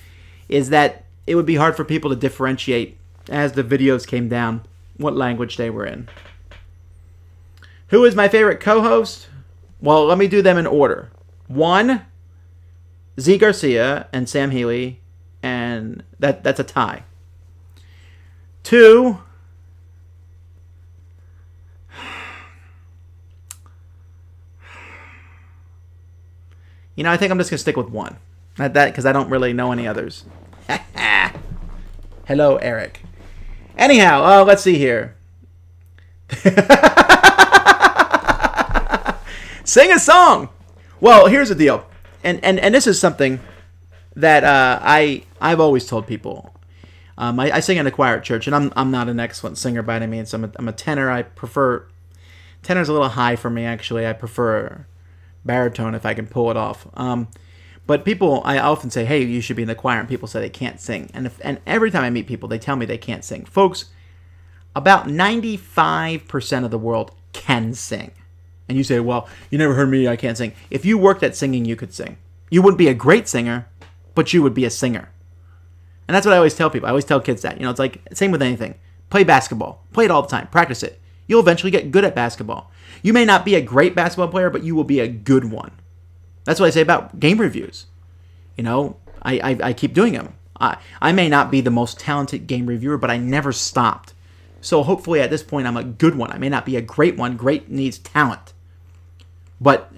is that it would be hard for people to differentiate as the videos came down what language they were in. Who is my favorite co-host? Well, let me do them in order. 1, Z Garcia and Sam Healy, and that's a tie. 2, you know, I think I'm just going to stick with 1. Not that, because I don't really know any others. Hello, Eric. Anyhow, let's see here. Sing a song! Well, here's the deal. And this is something that I've always told people. I sing in a choir at church, and I'm not an excellent singer by any means. I'm a tenor. I prefer... Tenor's a little high for me, actually. I prefer baritone if I can pull it off. But people, I often say, hey, you should be in the choir, and people say they can't sing. And every time I meet people, they tell me they can't sing. Folks, about 95% of the world can sing. And you say, well, you never heard me, I can't sing. If you worked at singing, you could sing. You wouldn't be a great singer, but you would be a singer. And that's what I always tell people. I always tell kids that. You know, it's like, same with anything. Play basketball. Play it all the time. Practice it. You'll eventually get good at basketball. You may not be a great basketball player, but you will be a good one. That's what I say about game reviews. You know, I keep doing them. I may not be the most talented game reviewer, but I never stopped. So hopefully at this point I'm a good one. I may not be a great one. Great needs talent.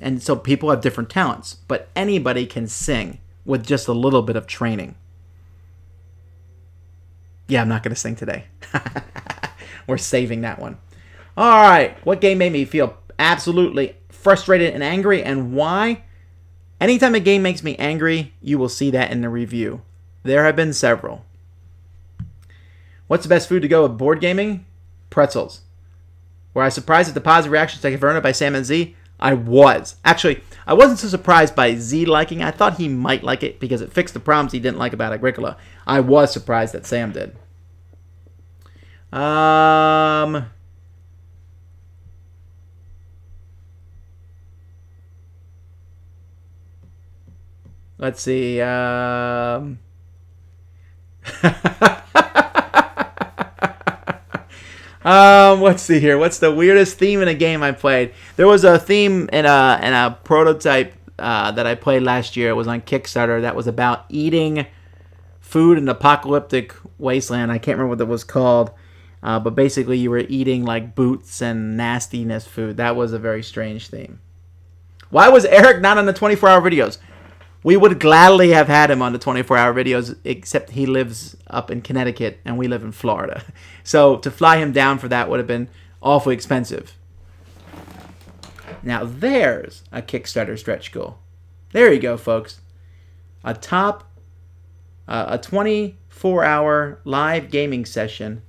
And so people have different talents. But anybody can sing with just a little bit of training. Yeah, I'm not going to sing today. We're saving that one. All right. What game made me feel absolutely frustrated and angry, and why? Anytime a game makes me angry, you will see that in the review. There have been several. What's the best food to go with board gaming? Pretzels. Were I surprised at the positive reactions to Caverna by Sam and Z? I was. Actually, I wasn't so surprised by Z liking it. I thought he might like it because it fixed the problems he didn't like about Agricola. I was surprised that Sam did. Let's see. Let's see here. What's the weirdest theme in a game I played? There was a theme in a prototype that I played last year. It was on Kickstarter. That was about eating food in an apocalyptic wasteland. I can't remember what it was called. But basically you were eating like boots and nastiness food. That was a very strange theme. Why was Eric not on the 24-hour videos? We would gladly have had him on the 24-hour videos, except he lives up in Connecticut and we live in Florida. So to fly him down for that would have been awfully expensive. Now there's a Kickstarter stretch goal. There you go, folks. A 24-hour live gaming session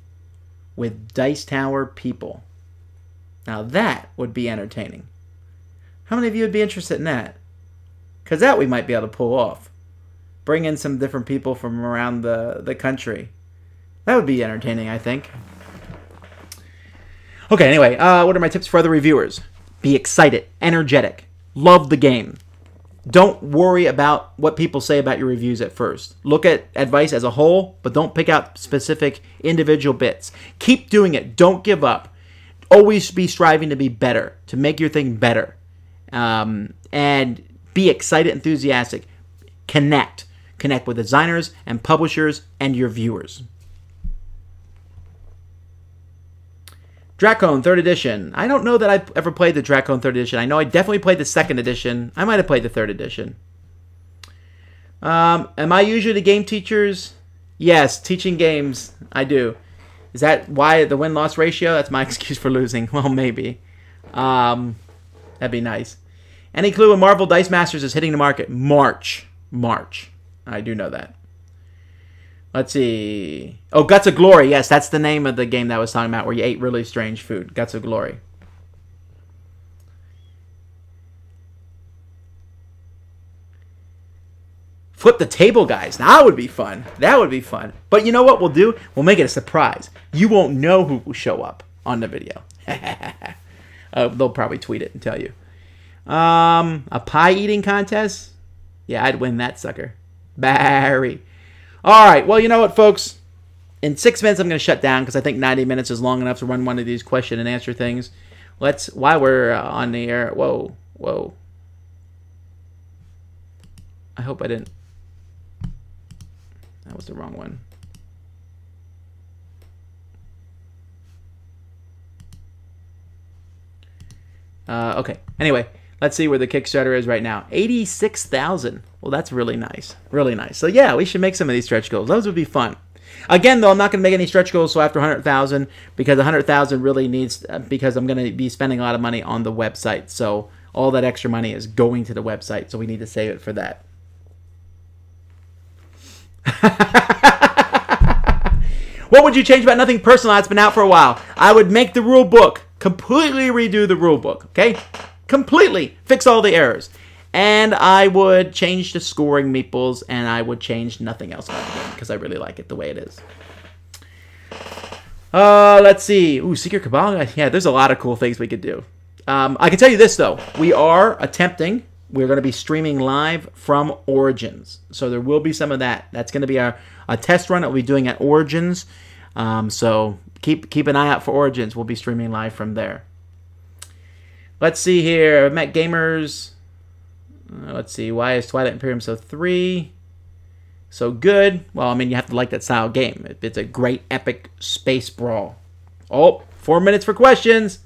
with Dice Tower people. Now that would be entertaining. How many of you would be interested in that? Because that we might be able to pull off. Bring in some different people from around the country. That would be entertaining, I think. Okay, anyway, what are my tips for other reviewers? Be excited, energetic, love the game. Don't worry about what people say about your reviews at first. Look at advice as a whole, but don't pick out specific individual bits. Keep doing it. Don't give up. Always be striving to be better, to make your thing better. And be excited, enthusiastic. Connect. Connect with designers and publishers and your viewers. Dracone 3rd Edition. I don't know that I've ever played the Dracone 3rd Edition. I know I definitely played the 2nd Edition. I might have played the 3rd Edition. Am I usually the game teachers? Yes, teaching games. I do. Is that why the win-loss ratio? That's my excuse for losing. Well, maybe. That'd be nice. Any clue when Marvel Dice Masters is hitting the market? March. I do know that. Let's see. Oh, Guts of Glory. Yes, that's the name of the game that I was talking about where you ate really strange food. Guts of Glory. Flip the table, guys. That would be fun. That would be fun. But you know what we'll do? We'll make it a surprise. You won't know who will show up on the video. They'll probably tweet it and tell you. A pie eating contest? Yeah, I'd win that sucker. Barry. All right. Well, you know what, folks? In 6 minutes, I'm going to shut down because I think 90 minutes is long enough to run one of these question and answer things. While we're on the air. Whoa. I hope I didn't. That was the wrong one. Okay. Anyway, let's see where the Kickstarter is right now. 86,000. Well, that's really nice. Really nice. So, yeah, we should make some of these stretch goals. Those would be fun. Again, though, I'm not going to make any stretch goals so after 100,000 because 100,000 really needs because I'm going to be spending a lot of money on the website. So, all that extra money is going to the website. So, we need to save it for that. What would you change about Nothing Personal that's been out for a while? I would make the rule book. Completely redo the rule book, okay? Completely fix all the errors. And I would change the scoring meeples, and I would change nothing else about the game because I really like it the way it is. Let's see. Ooh, Secret Cabal. Yeah, there's a lot of cool things we could do. I can tell you this, though. We're going to be streaming live from Origins. So there will be some of that. That's going to be a test run that we'll be doing at Origins. So keep an eye out for Origins. We'll be streaming live from there. Let's see here. Met Gamers. Let's see. Why is Twilight Imperium so 3? So good. Well, I mean, you have to like that style of game. It's a great epic space brawl. Oh, 4 minutes for questions.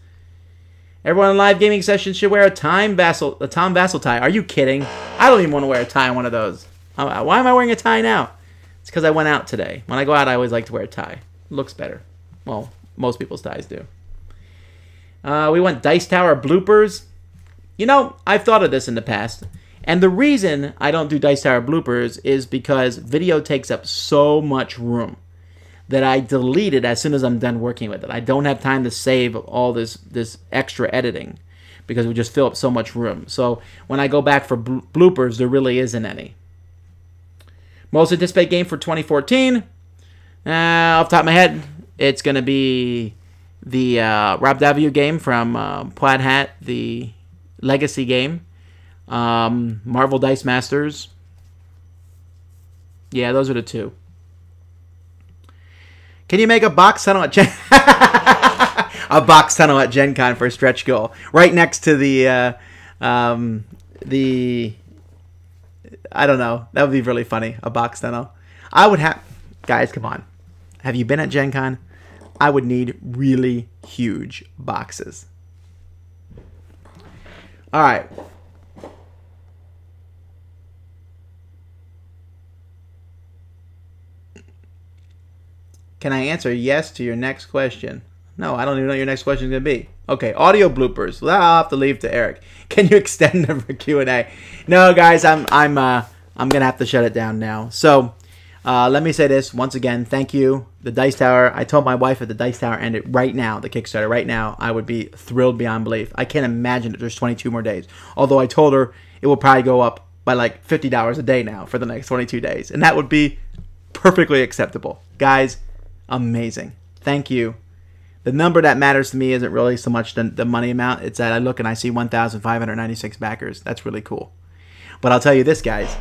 Everyone in live gaming session should wear a Tom Vasel tie. Are you kidding? I don't even want to wear a tie on one of those. Why am I wearing a tie now? It's because I went out today. When I go out, I always like to wear a tie. It looks better. Well, most people's ties do. We want Dice Tower bloopers. You know, I've thought of this in the past. And the reason I don't do Dice Tower bloopers is because video takes up so much room that I delete it as soon as I'm done working with it. I don't have time to save all this extra editing because it would just fill up so much room. So when I go back for bloopers, there really isn't any. Most anticipated game for 2014? Off the top of my head, it's going to be the Rob Daviau game from Plaid Hat, the Legacy game. Marvel Dice Masters. Yeah, those are the two. Can you make a box tunnel at a box tunnel at Gen Con for a stretch goal? Right next to the I don't know. That would be really funny. A box tunnel. I would have... Guys, come on. Have you been at Gen Con? I would need really huge boxes. All right. Can I answer yes to your next question? No, I don't even know what your next question is going to be. Okay, audio bloopers. Well, I'll have to leave to Eric. Can you extend them for Q&A? No, guys, I'm going to have to shut it down now. So, let me say this once again. Thank you, the Dice Tower. I told my wife if the Dice Tower ended right now, the Kickstarter right now, I would be thrilled beyond belief. I can't imagine that there's 22 more days. Although I told her it will probably go up by like $50 a day now for the next 22 days. And that would be perfectly acceptable. Guys, amazing. Thank you. The number that matters to me isn't really so much the money amount. It's that I look and I see 1,596 backers. That's really cool. But I'll tell you this, guys.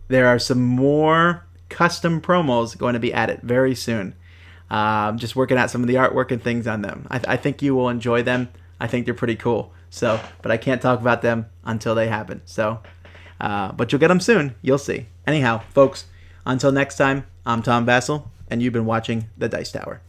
There are some more custom promos going to be added very soon. Just working out some of the artwork and things on them. I think you will enjoy them. I think they're pretty cool. So, but I can't talk about them until they happen. So, but you'll get them soon. You'll see. Anyhow, folks, until next time, I'm Tom Vasel, and you've been watching The Dice Tower.